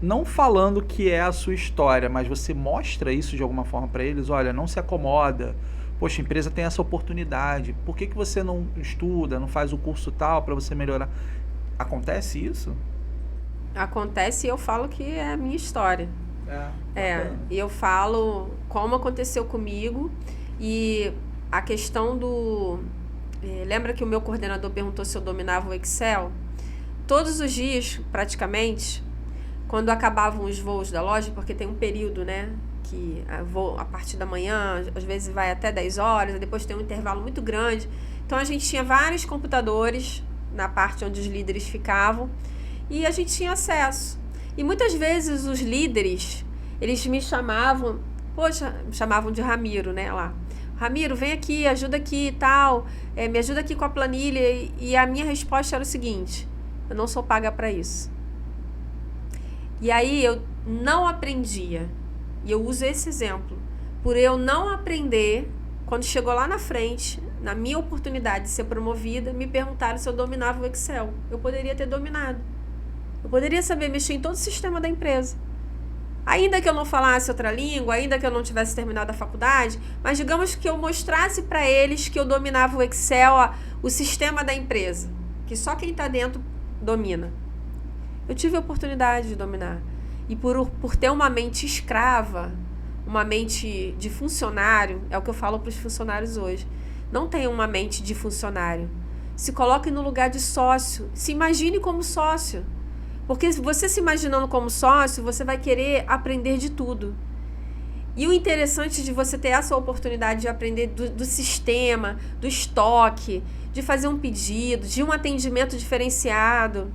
não falando que é a sua história, mas você mostra isso de alguma forma para eles, olha, não se acomoda, poxa, a empresa tem essa oportunidade, por que você não estuda, não faz o curso tal para você melhorar? Acontece isso? Acontece e eu falo que é a minha história. E eu falo como aconteceu comigo e a questão do... lembra que o meu coordenador perguntou se eu dominava o Excel? Todos os dias, praticamente, quando acabavam os voos da loja, porque tem um período, né, que voo a partir da manhã, às vezes vai até 10 horas, depois tem um intervalo muito grande. Então a gente tinha vários computadores na parte onde os líderes ficavam e a gente tinha acesso. E muitas vezes os líderes, eles me chamavam, me chamavam de Ramiro, né, lá. Ramiro, vem aqui, ajuda aqui e tal, me ajuda aqui com a planilha. E a minha resposta era o seguinte: eu não sou paga para isso. E aí eu não aprendia. E eu uso esse exemplo. Por eu não aprender, quando chegou lá na frente, na minha oportunidade de ser promovida, me perguntaram se eu dominava o Excel. Eu poderia ter dominado. Eu poderia saber mexer em todo o sistema da empresa. Ainda que eu não falasse outra língua, ainda que eu não tivesse terminado a faculdade, mas digamos que eu mostrasse para eles que eu dominava o Excel, o sistema da empresa, que só quem está dentro domina. Eu tive a oportunidade de dominar. E por ter uma mente escrava, uma mente de funcionário, é o que eu falo para os funcionários hoje. Não tenha uma mente de funcionário. Se coloque no lugar de sócio. Se imagine como sócio. Porque você se imaginando como sócio, você vai querer aprender de tudo. E o interessante de você ter essa oportunidade de aprender do sistema, do estoque, de fazer um pedido, de um atendimento diferenciado.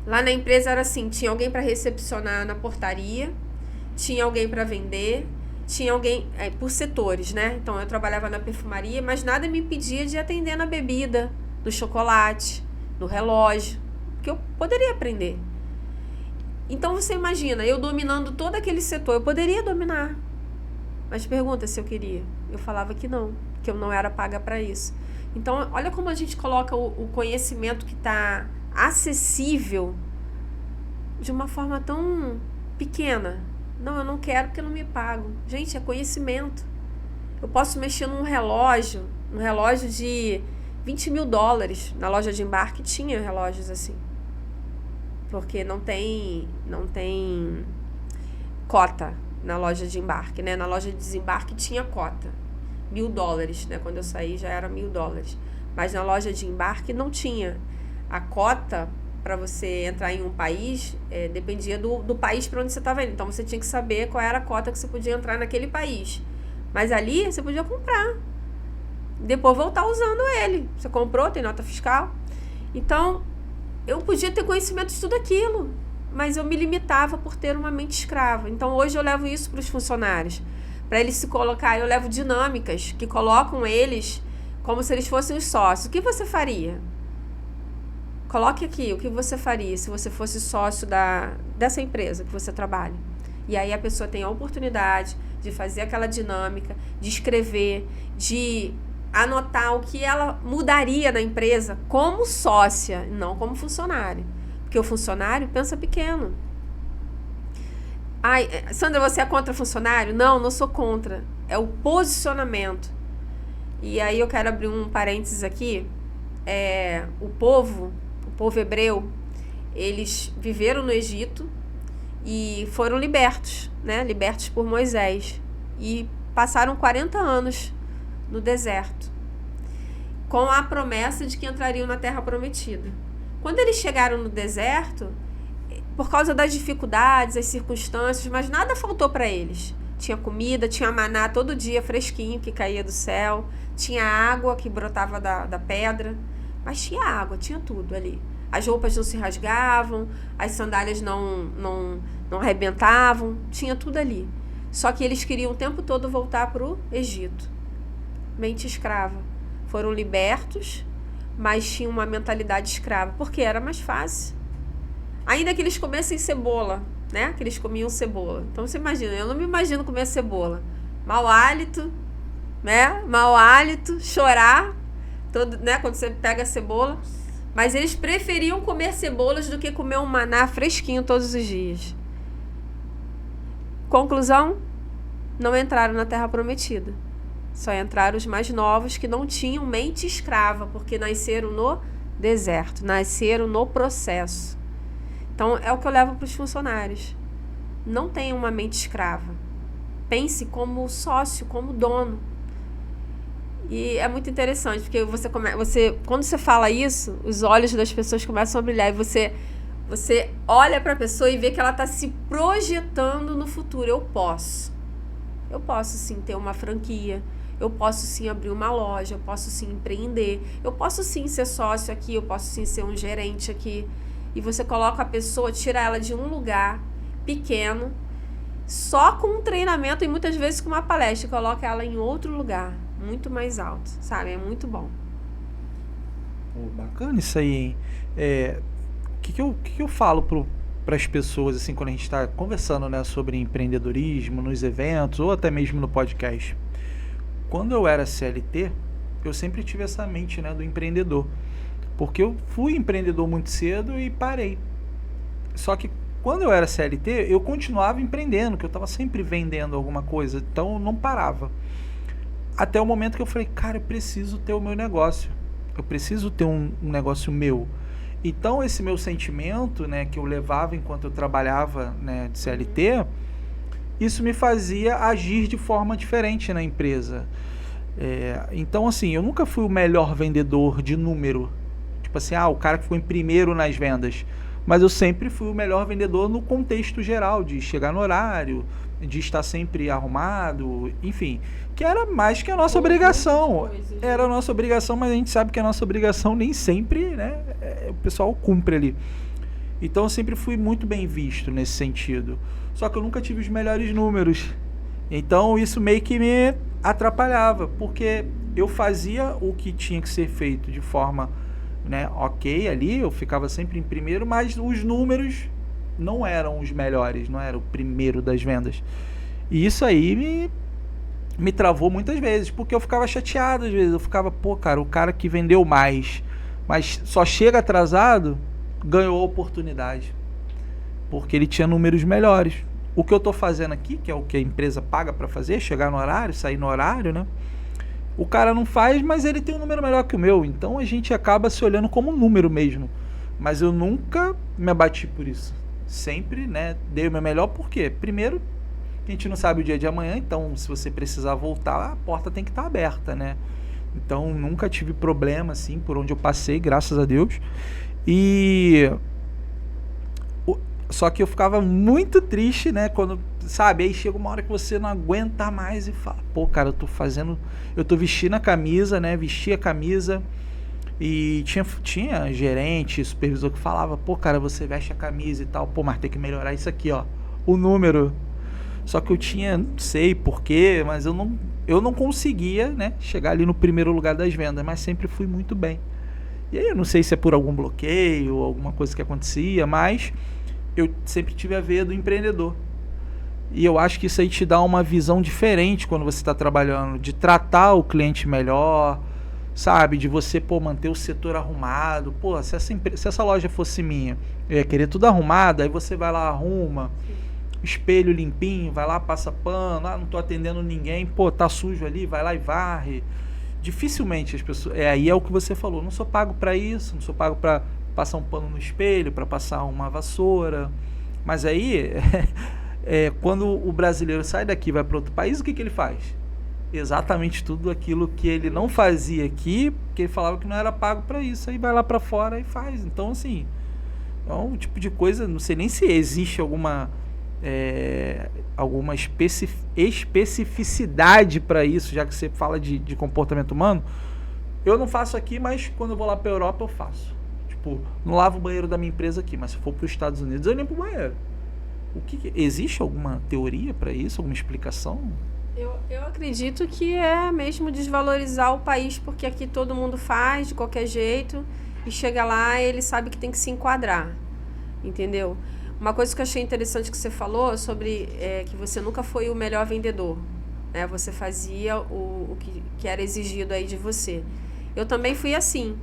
Lá na empresa era assim, tinha alguém para recepcionar na portaria, tinha alguém para vender, tinha alguém por setores, né? Então eu trabalhava na perfumaria, mas nada me impedia de atender na bebida, no chocolate, no relógio, que eu poderia aprender. Então você imagina, eu dominando todo aquele setor, eu poderia dominar. Mas pergunta se eu queria. Eu falava que não, que eu não era paga para isso. Então olha como a gente coloca o conhecimento que está acessível de uma forma tão pequena. Não, eu não quero porque não me pagam. Gente, é conhecimento. Eu posso mexer num relógio de $20 mil. Na loja de embarque tinha relógios assim. Porque não tem cota na loja de embarque, né? Na loja de desembarque tinha cota. $1.000, né? Quando eu saí já era $1.000. Mas na loja de embarque não tinha. A cota para você entrar em um país dependia do país para onde você estava indo. Então você tinha que saber qual era a cota que você podia entrar naquele país. Mas ali você podia comprar. Depois voltar usando ele. Você comprou, tem nota fiscal. Então eu podia ter conhecimento de tudo aquilo, mas eu me limitava por ter uma mente escrava. Então hoje eu levo isso para os funcionários. Para eles se colocarem, eu levo dinâmicas que colocam eles como se eles fossem os sócios. O que você faria? Coloque aqui o que você faria se você fosse sócio dessa empresa que você trabalha. E aí a pessoa tem a oportunidade de fazer aquela dinâmica, de escrever, de anotar o que ela mudaria na empresa como sócia, não como funcionário. Porque o funcionário pensa pequeno. Ai, Sandra, você é contra funcionário? Não, não sou contra. É o posicionamento. E aí eu quero abrir um parênteses aqui. O povo hebreu, eles viveram no Egito e foram libertos, né? Libertos por Moisés. E passaram 40 anos no deserto, com a promessa de que entrariam na terra prometida. Quando eles chegaram no deserto, por causa das dificuldades, as circunstâncias, mas nada faltou para eles. Tinha comida, tinha maná todo dia fresquinho que caía do céu, tinha água que brotava da pedra, mas tinha água, tinha tudo ali. As roupas não se rasgavam, as sandálias não arrebentavam, tinha tudo ali. Só que eles queriam o tempo todo voltar para o Egito. Mente escrava. Foram libertos, mas tinham uma mentalidade escrava, porque era mais fácil. Ainda que eles comessem cebola, né? Que eles comiam cebola. Então você imagina, eu não me imagino comer cebola. Mau hálito, né? Mau hálito, chorar, todo, né? Quando você pega a cebola. Mas eles preferiam comer cebolas do que comer um maná fresquinho todos os dias. Conclusão, não entraram na Terra Prometida. Só entraram os mais novos que não tinham mente escrava, porque nasceram no deserto, nasceram no processo. Então, é o que eu levo para os funcionários. Não tenham uma mente escrava. Pense como sócio, como dono. E é muito interessante, porque quando você fala isso, os olhos das pessoas começam a brilhar e você olha para a pessoa e vê que ela está se projetando no futuro. Eu posso sim ter uma franquia, eu posso sim abrir uma loja, eu posso sim empreender, eu posso sim ser sócio aqui, eu posso sim ser um gerente aqui. E você coloca a pessoa, tira ela de um lugar pequeno, só com um treinamento e muitas vezes com uma palestra, coloca ela em outro lugar, muito mais alto, sabe? É muito bom. Bacana isso aí, hein? O que eu falo para as pessoas, assim, quando a gente está conversando, né, sobre empreendedorismo, nos eventos, ou até mesmo no podcast? Quando eu era CLT, eu sempre tive essa mente, né, do empreendedor. Porque eu fui empreendedor muito cedo e parei. Só que quando eu era CLT, eu continuava empreendendo, que eu estava sempre vendendo alguma coisa, então eu não parava. Até o momento que eu falei, cara, eu preciso ter o meu negócio. Eu preciso ter um negócio meu. Então, esse meu sentimento, né, que eu levava enquanto eu trabalhava, né, de CLT, isso me fazia agir de forma diferente na empresa. Então, assim, eu nunca fui o melhor vendedor de número. Tipo assim, o cara que ficou em primeiro nas vendas. Mas eu sempre fui o melhor vendedor no contexto geral, de chegar no horário, de estar sempre arrumado, enfim. Que era mais que a nossa obrigação. Era a nossa obrigação, mas a gente sabe que a nossa obrigação nem sempre, né, o pessoal cumpre ali. Então eu sempre fui muito bem visto nesse sentido. Só que eu nunca tive os melhores números. Então isso meio que me atrapalhava, porque eu fazia o que tinha que ser feito de forma, né, ok ali, eu ficava sempre em primeiro, mas os números não eram os melhores, não era o primeiro das vendas. E isso aí me travou muitas vezes, porque eu ficava chateado às vezes, eu ficava, pô, cara, o cara que vendeu mais, mas só chega atrasado, ganhou a oportunidade, porque ele tinha números melhores. O que eu tô fazendo aqui, que é o que a empresa paga para fazer, chegar no horário, sair no horário, né? O cara não faz, mas ele tem um número melhor que o meu, então a gente acaba se olhando como um número mesmo. Mas eu nunca me abati por isso. Sempre, né, dei o meu melhor, por quê? Primeiro, a gente não sabe o dia de amanhã, então se você precisar voltar, a porta tem que estar aberta, né? Então nunca tive problema, assim, por onde eu passei, graças a Deus. Só que eu ficava muito triste, né, quando, sabe, aí chega uma hora que você não aguenta mais e fala, pô, cara, eu tô vestindo a camisa, né, vesti a camisa e tinha gerente, supervisor que falava, pô, cara, você veste a camisa e tal, pô, mas tem que melhorar isso aqui, ó, o número. Só que eu tinha, não sei porquê, mas eu não conseguia, né, chegar ali no primeiro lugar das vendas, mas sempre fui muito bem. E aí eu não sei se é por algum bloqueio ou alguma coisa que acontecia, mas eu sempre tive a veia do empreendedor. E eu acho que isso aí te dá uma visão diferente quando você está trabalhando, de tratar o cliente melhor, sabe? De você, pô, manter o setor arrumado. Pô, se essa loja fosse minha, eu ia querer tudo arrumado, aí você vai lá, arruma, espelho limpinho, vai lá, passa pano, não tô atendendo ninguém, pô, tá sujo ali, vai lá e varre. Dificilmente as pessoas... aí é o que você falou, não sou pago para isso, não sou pago para passar um pano no espelho, para passar uma vassoura. Mas aí, quando o brasileiro sai daqui e vai para outro país, o que ele faz? Exatamente tudo aquilo que ele não fazia aqui, porque ele falava que não era pago para isso. Aí vai lá para fora e faz. Então, assim, é um tipo de coisa, não sei nem se existe alguma especificidade para isso, já que você fala de comportamento humano. Eu não faço aqui, mas quando eu vou lá para a Europa eu faço. Não lavo o banheiro da minha empresa aqui, mas se for para os Estados Unidos, eu limpo o banheiro. Existe alguma teoria para isso? Alguma explicação? Eu acredito que é mesmo desvalorizar o país, porque aqui todo mundo faz de qualquer jeito e chega lá e ele sabe que tem que se enquadrar, entendeu? Uma coisa que eu achei interessante que você falou sobre que você nunca foi o melhor vendedor, né? Você fazia o que era exigido aí de você. Eu também fui assim.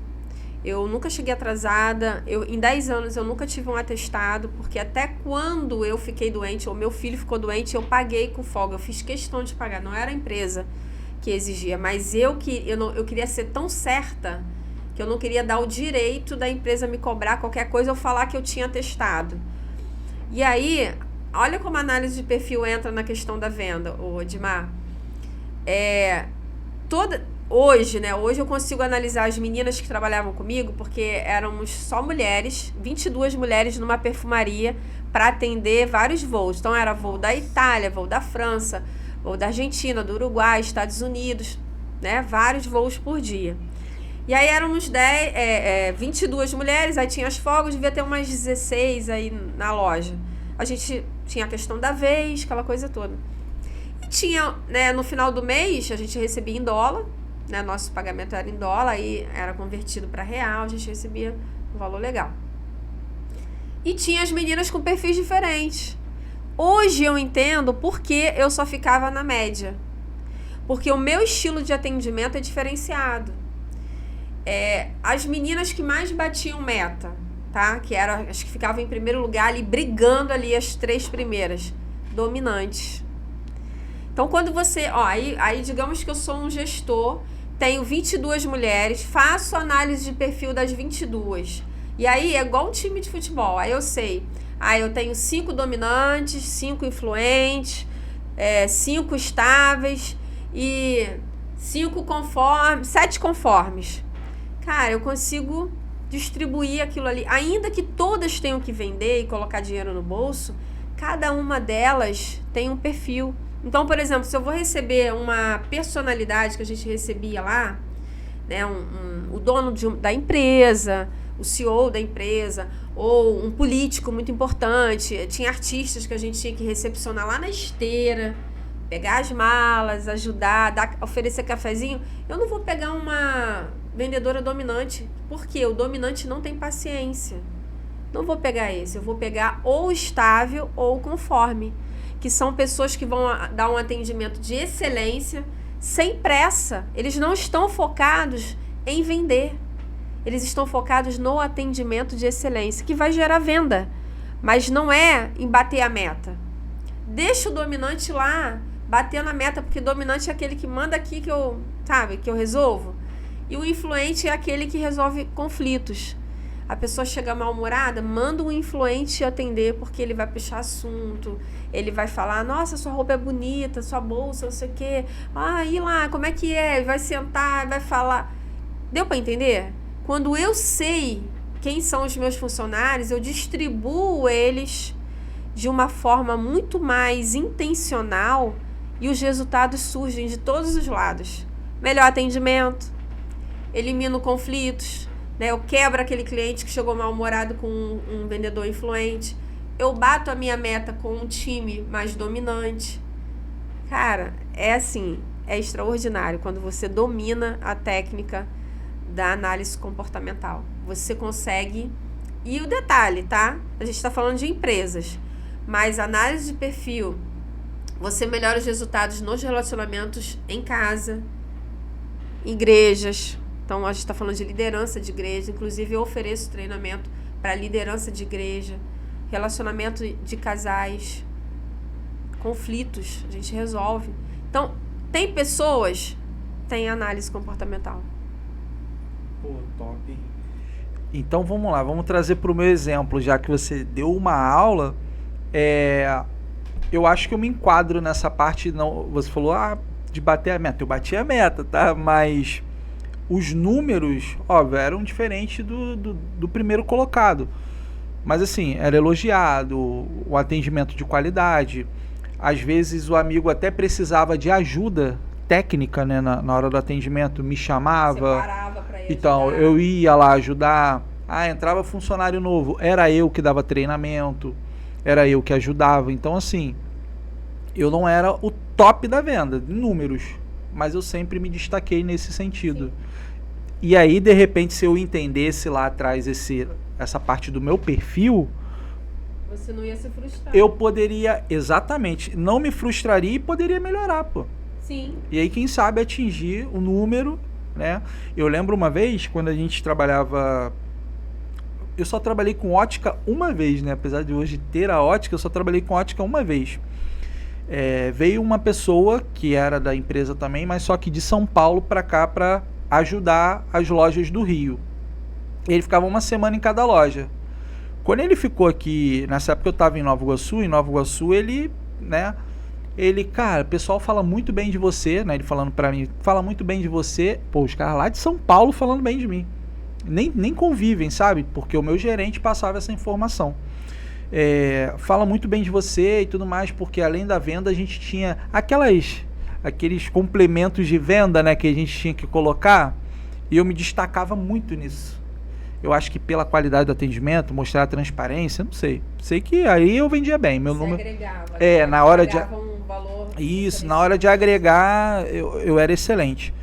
Eu nunca cheguei atrasada. Em 10 anos eu nunca tive um atestado, porque até quando eu fiquei doente, ou meu filho ficou doente, eu paguei com folga. Eu fiz questão de pagar. Não era a empresa que exigia, mas eu queria ser tão certa que eu não queria dar o direito da empresa me cobrar qualquer coisa ou falar que eu tinha atestado. E aí, olha como a análise de perfil entra na questão da venda, Odmar. Hoje, né? Hoje eu consigo analisar as meninas que trabalhavam comigo, porque éramos só mulheres, 22 mulheres numa perfumaria para atender vários voos. Então era voo da Itália, voo da França, voo da Argentina, do Uruguai, Estados Unidos, né? Vários voos por dia. E aí éramos 22 mulheres, aí tinha as folgas, devia ter umas 16 aí na loja. A gente tinha a questão da vez, aquela coisa toda. E tinha, né, no final do mês, a gente recebia em dólar, né, nosso pagamento era em dólar, aí era convertido para real, a gente recebia um valor legal. E tinha as meninas com perfis diferentes. Hoje eu entendo por que eu só ficava na média. Porque o meu estilo de atendimento é diferenciado. As meninas que mais batiam meta, tá? Que eram as que ficavam em primeiro lugar ali, brigando ali as 3 primeiras, dominantes. Então quando você, aí digamos que eu sou um gestor, tenho 22 mulheres, faço análise de perfil das 22. E aí é igual um time de futebol, aí eu sei, eu tenho 5 dominantes, 5 influentes, 5 estáveis e 7 conformes. Cara, eu consigo distribuir aquilo ali. Ainda que todas tenham que vender e colocar dinheiro no bolso, cada uma delas tem um perfil. Então, por exemplo, se eu vou receber uma personalidade que a gente recebia lá, né, o dono da empresa, o CEO da empresa, ou um político muito importante, tinha artistas que a gente tinha que recepcionar lá na esteira, pegar as malas, ajudar, oferecer cafezinho. Eu não vou pegar uma vendedora dominante, porque o dominante não tem paciência. Não vou pegar esse, eu vou pegar ou estável ou conforme, que são pessoas que vão dar um atendimento de excelência, sem pressa. Eles não estão focados em vender. Eles estão focados no atendimento de excelência, que vai gerar venda, mas não é em bater a meta. Deixa o dominante lá, bater na meta, porque o dominante é aquele que manda aqui que eu resolvo. E o influente é aquele que resolve conflitos. A pessoa chega mal-humorada, manda um influente atender, porque ele vai puxar assunto, ele vai falar, nossa, sua roupa é bonita, sua bolsa, não sei o quê. E lá, como é que é? Vai sentar, vai falar. Deu para entender? Quando eu sei quem são os meus funcionários, eu distribuo eles de uma forma muito mais intencional e os resultados surgem de todos os lados. Melhor atendimento, elimino conflitos, né? Eu quebro aquele cliente que chegou mal-humorado com um vendedor influente. Eu bato a minha meta com um time mais dominante. Cara, é assim, é extraordinário quando você domina a técnica da análise comportamental. Você consegue... E o detalhe, tá? A gente está falando de empresas, mas a análise de perfil, você melhora os resultados nos relacionamentos em casa, em igrejas. Então, a gente está falando de liderança de igreja. Inclusive, eu ofereço treinamento para liderança de igreja, relacionamento de casais, conflitos, a gente resolve. Então, tem pessoas, tem análise comportamental. Pô, top. Então, vamos lá, vamos trazer para o meu exemplo, já que você deu uma aula, eu acho que eu me enquadro nessa parte, não, você falou, de bater a meta, eu bati a meta, tá? Mas os números, óbvio, eram diferentes do primeiro colocado. Mas assim, era elogiado, o atendimento de qualidade. Às vezes o amigo até precisava de ajuda técnica, né, na hora do atendimento, me chamava. Então, eu ia lá ajudar. Entrava funcionário novo, era eu que dava treinamento, era eu que ajudava. Então, assim, eu não era o top da venda, de números, mas eu sempre me destaquei nesse sentido. Sim. E aí, de repente, se eu entendesse lá atrás essa parte do meu perfil, Você não ia se frustrar. Eu poderia, exatamente, não me frustraria e poderia melhorar, pô. Sim. E aí, quem sabe, atingir o número, né? Eu lembro uma vez, quando a gente trabalhava... Eu só trabalhei com ótica uma vez, né? Apesar de hoje ter a ótica, eu só trabalhei com ótica uma vez. Veio uma pessoa que era da empresa também, mas só que de São Paulo para cá para ajudar as lojas do Rio. Ele ficava uma semana em cada loja. Quando ele ficou aqui, nessa época eu estava em Nova Iguaçu, ele, né, cara, o pessoal fala muito bem de você, né, ele falando pra mim, fala muito bem de você, pô, os caras lá de São Paulo falando bem de mim. Nem convivem, sabe, porque o meu gerente passava essa informação. Fala muito bem de você e tudo mais, porque além da venda a gente tinha aqueles complementos de venda, né, que a gente tinha que colocar, e eu me destacava muito nisso. Eu acho que pela qualidade do atendimento, mostrar a transparência, não sei. Sei que aí eu vendia bem. Meu número agregava. Na hora de um valor isso, na hora de agregar, eu era excelente.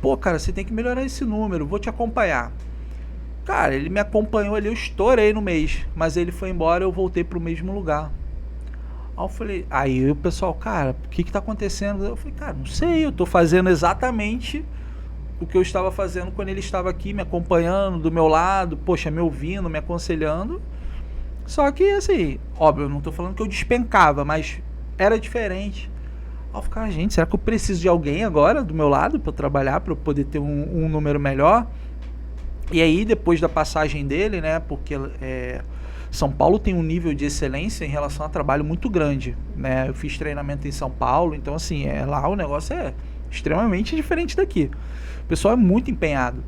Pô, cara, você tem que melhorar esse número, vou te acompanhar. Cara, ele me acompanhou ali, eu estourei no mês, mas ele foi embora, eu voltei pro mesmo lugar. Aí eu falei, aí o pessoal, cara, o que tá acontecendo? Eu falei, cara, não sei, eu tô fazendo exatamente o que eu estava fazendo quando ele estava aqui me acompanhando, do meu lado, poxa, me ouvindo, me aconselhando. Só que, assim, óbvio, eu não tô falando que eu despencava, mas era diferente. Aí eu ficava, gente, será que eu preciso de alguém agora do meu lado para eu trabalhar, para eu poder ter um número melhor? E aí, depois da passagem dele, né, porque São Paulo tem um nível de excelência em relação a trabalho muito grande, né? Eu fiz treinamento em São Paulo, então, assim, lá o negócio é extremamente diferente daqui. O pessoal é muito empenhado.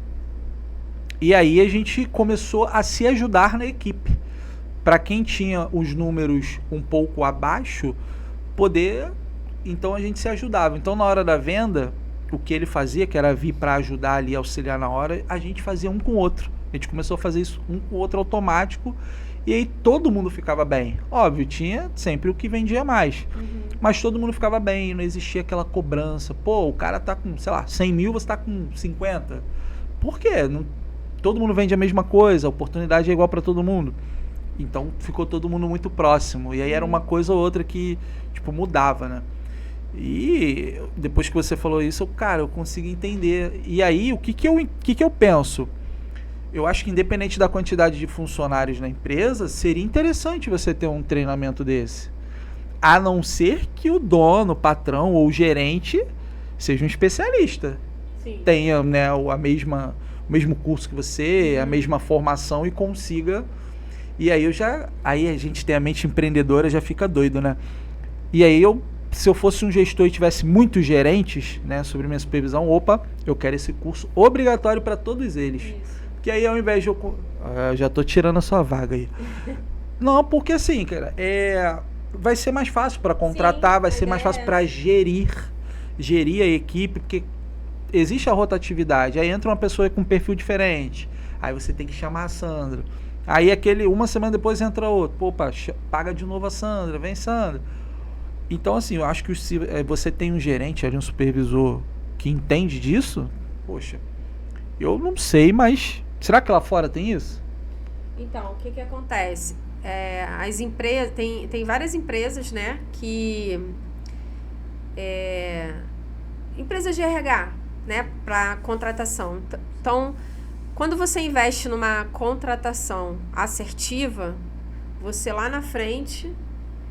E aí a gente começou a se ajudar na equipe. Para quem tinha os números um pouco abaixo, poder... Então a gente se ajudava. Então na hora da venda, o que ele fazia, que era vir para ajudar ali, auxiliar na hora, a gente fazia um com o outro. A gente começou a fazer isso um com o outro automático. E aí todo mundo ficava bem. Óbvio, tinha sempre o que vendia mais. Mas todo mundo ficava bem, não existia aquela cobrança. Pô, o cara tá com, sei lá, 100 mil, você tá com 50. Por quê? Todo mundo vende a mesma coisa, a oportunidade é igual para todo mundo. Então ficou todo mundo muito próximo. E aí era uma coisa ou outra que, tipo, mudava, né? E depois que você falou isso, cara, eu consigo entender. E aí, o que eu penso? Eu acho que independente da quantidade de funcionários na empresa, seria interessante você ter um treinamento desse. A não ser que o dono, o patrão ou o gerente seja um especialista. Sim. Tenha, né, o mesmo curso que você, a mesma formação e consiga. E aí aí a gente tem a mente empreendedora, já fica doido, né? E aí se eu fosse um gestor e tivesse muitos gerentes, né, sobre minha supervisão, eu quero esse curso obrigatório para todos eles. Isso. Que aí ao invés de eu já tô tirando a sua vaga aí. Não, porque assim, cara, vai ser mais fácil para contratar, Sim, vai ser mais fácil para gerir a equipe, porque existe a rotatividade. Aí entra uma pessoa com um perfil diferente, aí você tem que chamar a Sandra. Aí uma semana depois entra outro. Pô, paga de novo a Sandra, vem Sandra. Então assim, eu acho que se você tem um gerente ali, um supervisor que entende disso, poxa, eu não sei, mas será que lá fora tem isso? Então, o que acontece? As empresas, tem várias empresas, né, que empresas de RH, né, para contratação. Então, quando você investe numa contratação assertiva, você lá na frente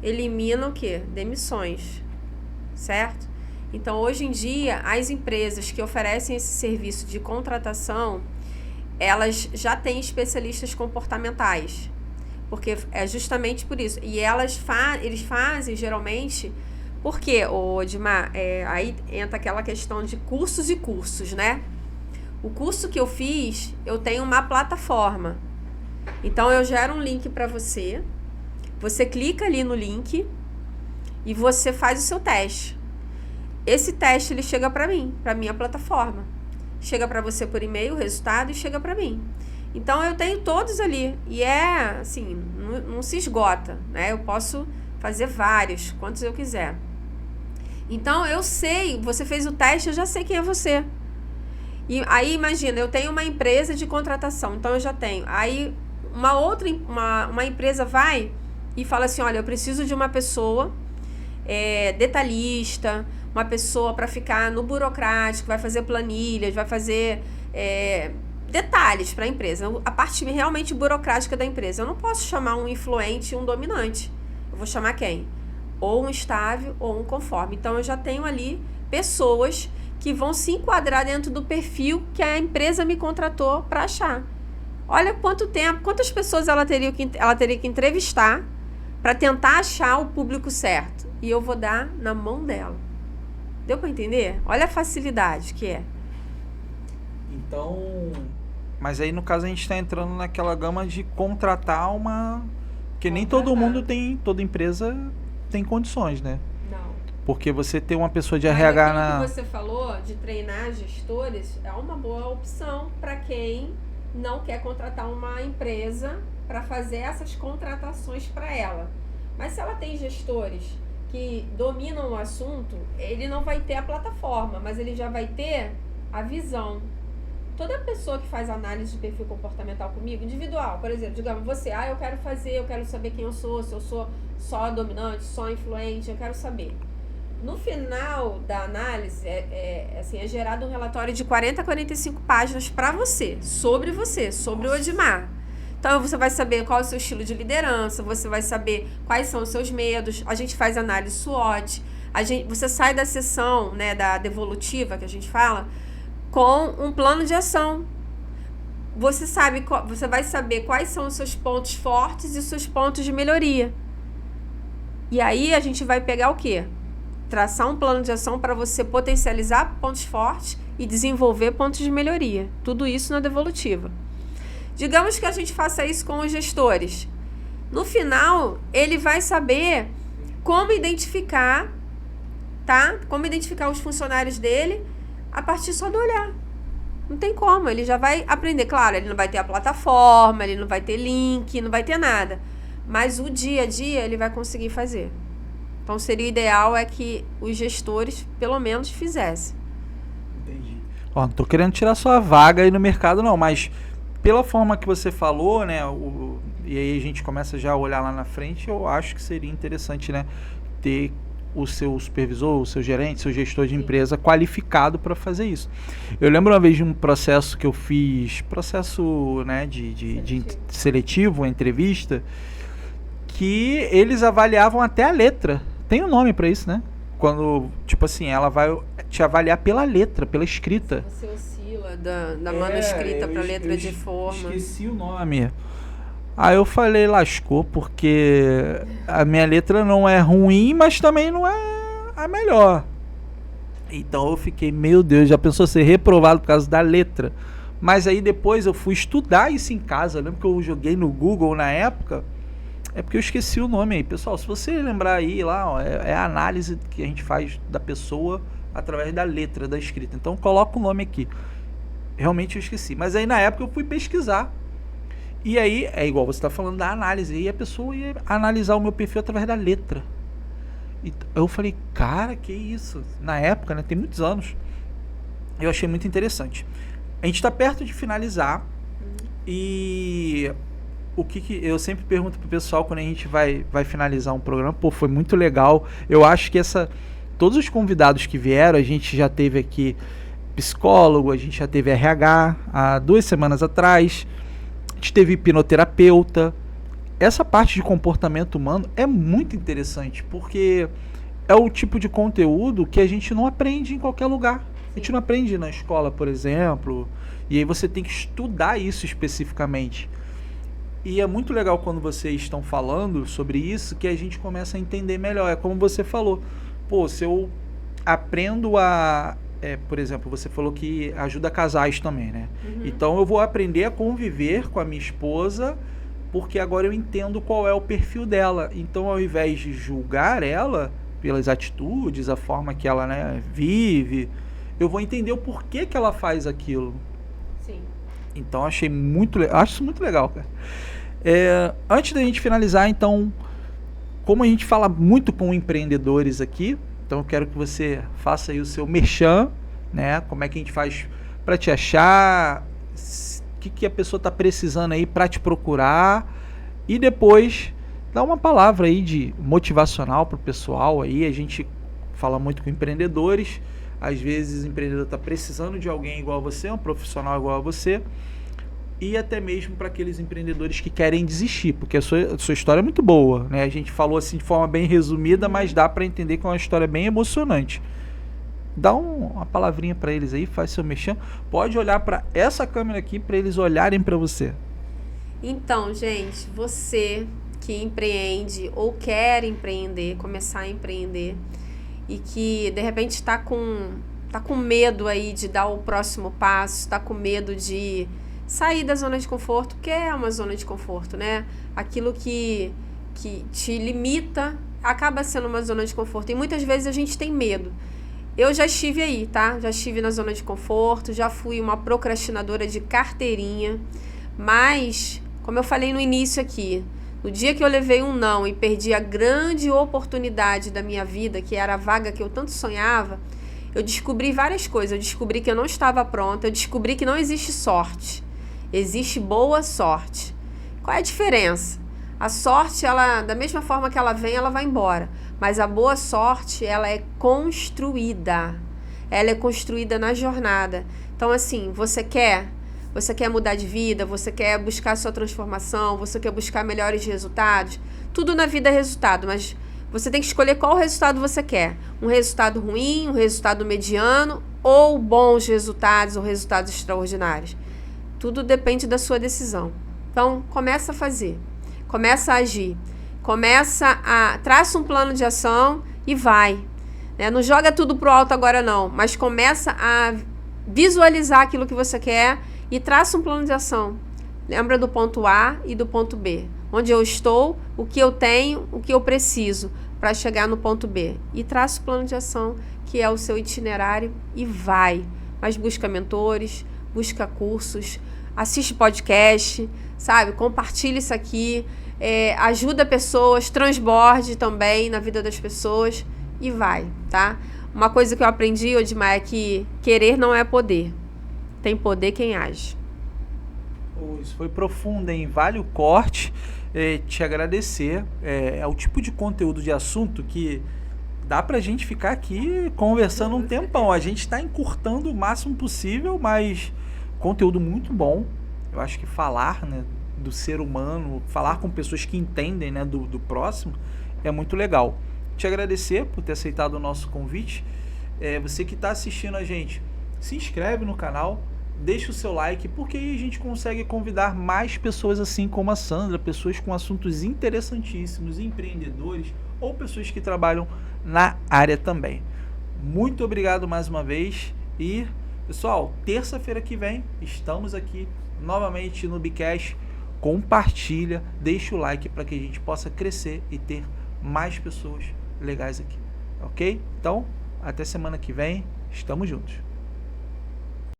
elimina o quê? Demissões, certo? Então, hoje em dia, as empresas que oferecem esse serviço de contratação, elas já têm especialistas comportamentais, porque é justamente por isso. E eles fazem, geralmente, porque, Odmar, aí entra aquela questão de cursos e cursos, né? O curso que eu fiz, eu tenho uma plataforma. Então, eu gero um link para você, você clica ali no link e você faz o seu teste. Esse teste, ele chega para mim, para minha plataforma. Chega para você por e-mail o resultado e chega para mim. Então, eu tenho todos ali. E assim, não se esgota, né? Eu posso fazer vários, quantos eu quiser. Então, eu sei, você fez o teste, eu já sei quem é você. E aí, imagina, eu tenho uma empresa de contratação, então eu já tenho. Aí, uma empresa vai e fala assim, olha, eu preciso de uma pessoa detalhista, uma pessoa para ficar no burocrático, vai fazer planilhas, vai fazer detalhes para a empresa, a parte realmente burocrática da empresa. Eu não posso chamar um influente e um dominante. Eu vou chamar quem? Ou um estável ou um conforme. Então, eu já tenho ali pessoas que vão se enquadrar dentro do perfil que a empresa me contratou para achar. Olha quanto tempo, quantas pessoas ela teria que entrevistar para tentar achar o público certo. E eu vou dar na mão dela. Deu para entender? Olha a facilidade que é. Então, mas aí no caso a gente está entrando naquela gama de contratar uma... Porque nem todo mundo tem, toda empresa tem condições, né? Não. Porque você ter uma pessoa de Mas RH aquilo que você falou de treinar gestores é uma boa opção para quem não quer contratar uma empresa para fazer essas contratações para ela. Mas se ela tem gestores que dominam o assunto, ele não vai ter a plataforma, mas ele já vai ter a visão. Toda pessoa que faz análise de perfil comportamental comigo, individual, por exemplo, digamos, você, eu quero saber quem eu sou, se eu sou só dominante, só influente, eu quero saber. No final da análise, é gerado um relatório de 40 a 45 páginas para você, sobre o Odmar. Então, você vai saber qual é o seu estilo de liderança, você vai saber quais são os seus medos, a gente faz análise SWOT, você sai da sessão, né, da devolutiva, que a gente fala, com um plano de ação. Você vai saber quais são os seus pontos fortes e os seus pontos de melhoria. E aí, a gente vai pegar o quê? Traçar um plano de ação para você potencializar pontos fortes e desenvolver pontos de melhoria. Tudo isso na devolutiva. Digamos que a gente faça isso com os gestores. No final, ele vai saber como identificar, tá? Como identificar os funcionários dele a partir só do olhar. Não tem como, ele já vai aprender. Claro, ele não vai ter a plataforma, ele não vai ter link, não vai ter nada. Mas o dia a dia ele vai conseguir fazer. Então, seria ideal que os gestores, pelo menos, fizessem. Entendi. Ó, não tô querendo tirar sua vaga aí no mercado, não, mas pela forma que você falou, né, e aí a gente começa já a olhar lá na frente, eu acho que seria interessante, né, ter o seu supervisor, o seu gerente, seu gestor de empresa qualificado para fazer isso. Eu lembro uma vez de um processo que eu fiz, né, de seletivo, entrevista, que eles avaliavam até a letra. Tem um nome para isso, né? Quando, tipo assim, ela vai te avaliar pela letra, pela escrita. Você oscila da manuscrita para letra de forma. Esqueci o nome. Aí eu falei, lascou, porque a minha letra não é ruim, mas também não é a melhor. Então eu fiquei, meu Deus, já pensou ser reprovado por causa da letra? Mas aí depois eu fui estudar isso em casa. Eu lembro que eu joguei no Google na época. É porque eu esqueci o nome aí. Pessoal, se você lembrar aí, lá, ó, é a análise que a gente faz da pessoa através da letra, da escrita. Então coloca o nome aqui. Realmente eu esqueci. Mas aí na época eu fui pesquisar. E aí, é igual você está falando da análise. E a pessoa ia analisar o meu perfil através da letra. E eu falei, cara, que isso? Na época, né? Tem muitos anos. Eu achei muito interessante. A gente está perto de finalizar. E o que eu sempre pergunto pro pessoal quando a gente vai finalizar um programa, pô, foi muito legal. Eu acho que todos os convidados que vieram, a gente já teve aqui psicólogo, a gente já teve RH há 2 semanas atrás, a gente teve hipnoterapeuta. Essa parte de comportamento humano é muito interessante, porque é o tipo de conteúdo que a gente não aprende em qualquer lugar. A gente não aprende na escola, por exemplo, e aí você tem que estudar isso especificamente. E é muito legal quando vocês estão falando sobre isso, que a gente começa a entender melhor. É como você falou, pô, se eu aprendo por exemplo, você falou que ajuda casais também, né? Uhum. Então eu vou aprender a conviver com a minha esposa, porque agora eu entendo qual é o perfil dela. Então, ao invés de julgar ela pelas atitudes, a forma que ela, né, vive, eu vou entender o porquê que ela faz aquilo. Sim. Então acho isso muito legal, cara. Antes da gente finalizar, então, como a gente fala muito com empreendedores aqui, então eu quero que você faça aí o seu merchan, né? Como é que a gente faz para te achar, o que a pessoa está precisando aí para te procurar, e depois dá uma palavra aí de motivacional para o pessoal aí. A gente fala muito com empreendedores, às vezes o empreendedor está precisando de alguém igual a você, um profissional igual a você, e até mesmo para aqueles empreendedores que querem desistir, porque a sua história é muito boa, né? A gente falou assim de forma bem resumida, mas dá para entender que é uma história bem emocionante. Dá uma palavrinha para eles aí, faz seu mexão. Pode olhar para essa câmera aqui para eles olharem para você. Então, gente, você que empreende ou quer empreender, começar a empreender e que de repente está com medo aí de dar o próximo passo, está com medo de sair da zona de conforto, que é uma zona de conforto, né? Aquilo que te limita acaba sendo uma zona de conforto. E muitas vezes a gente tem medo. Eu já estive aí, tá? Já estive na zona de conforto, já fui uma procrastinadora de carteirinha, mas, como eu falei no início aqui, no dia que eu levei um não e perdi a grande oportunidade da minha vida, que era a vaga que eu tanto sonhava, eu descobri várias coisas. Eu descobri que eu não estava pronta, eu descobri que não existe sorte. Existe boa sorte. Qual é a diferença? A sorte, ela, da mesma forma que ela vem, ela vai embora. Mas a boa sorte, ela é construída. Ela é construída na jornada. Então, assim, você quer mudar de vida, você quer buscar sua transformação, você quer buscar melhores resultados. Tudo na vida é resultado, mas você tem que escolher qual resultado você quer. Um resultado ruim, um resultado mediano, ou bons resultados, ou resultados extraordinários. Tudo depende da sua decisão. Então, começa a fazer, começa a agir, traça um plano de ação e vai. Né? Não joga tudo pro alto agora não, mas começa a visualizar aquilo que você quer e traça um plano de ação. Lembra do ponto A e do ponto B. Onde eu estou, o que eu tenho, o que eu preciso para chegar no ponto B. E traça o plano de ação, que é o seu itinerário, e vai. Mas busca mentores, busca cursos, assiste podcast, sabe? Compartilha isso aqui, ajuda pessoas, transborde também na vida das pessoas e vai, tá? Uma coisa que eu aprendi, Odmar, é que querer não é poder. Tem poder quem age. Isso foi profundo, hein? Vale o corte. Te agradecer. É o tipo de conteúdo, de assunto que dá pra gente ficar aqui conversando um tempão. A gente tá encurtando o máximo possível, mas conteúdo muito bom. Eu acho que falar, né, do ser humano, falar com pessoas que entendem, né, do próximo, é muito legal. Te agradecer por ter aceitado o nosso convite. Você que está assistindo a gente, se inscreve no canal, deixa o seu like, porque aí a gente consegue convidar mais pessoas assim como a Sandra, pessoas com assuntos interessantíssimos, empreendedores ou pessoas que trabalham na área também. Muito obrigado mais uma vez e, pessoal, terça-feira que vem estamos aqui novamente no Bicast. Compartilha, deixa o like para que a gente possa crescer e ter mais pessoas legais aqui, ok? Então, até semana que vem, estamos juntos.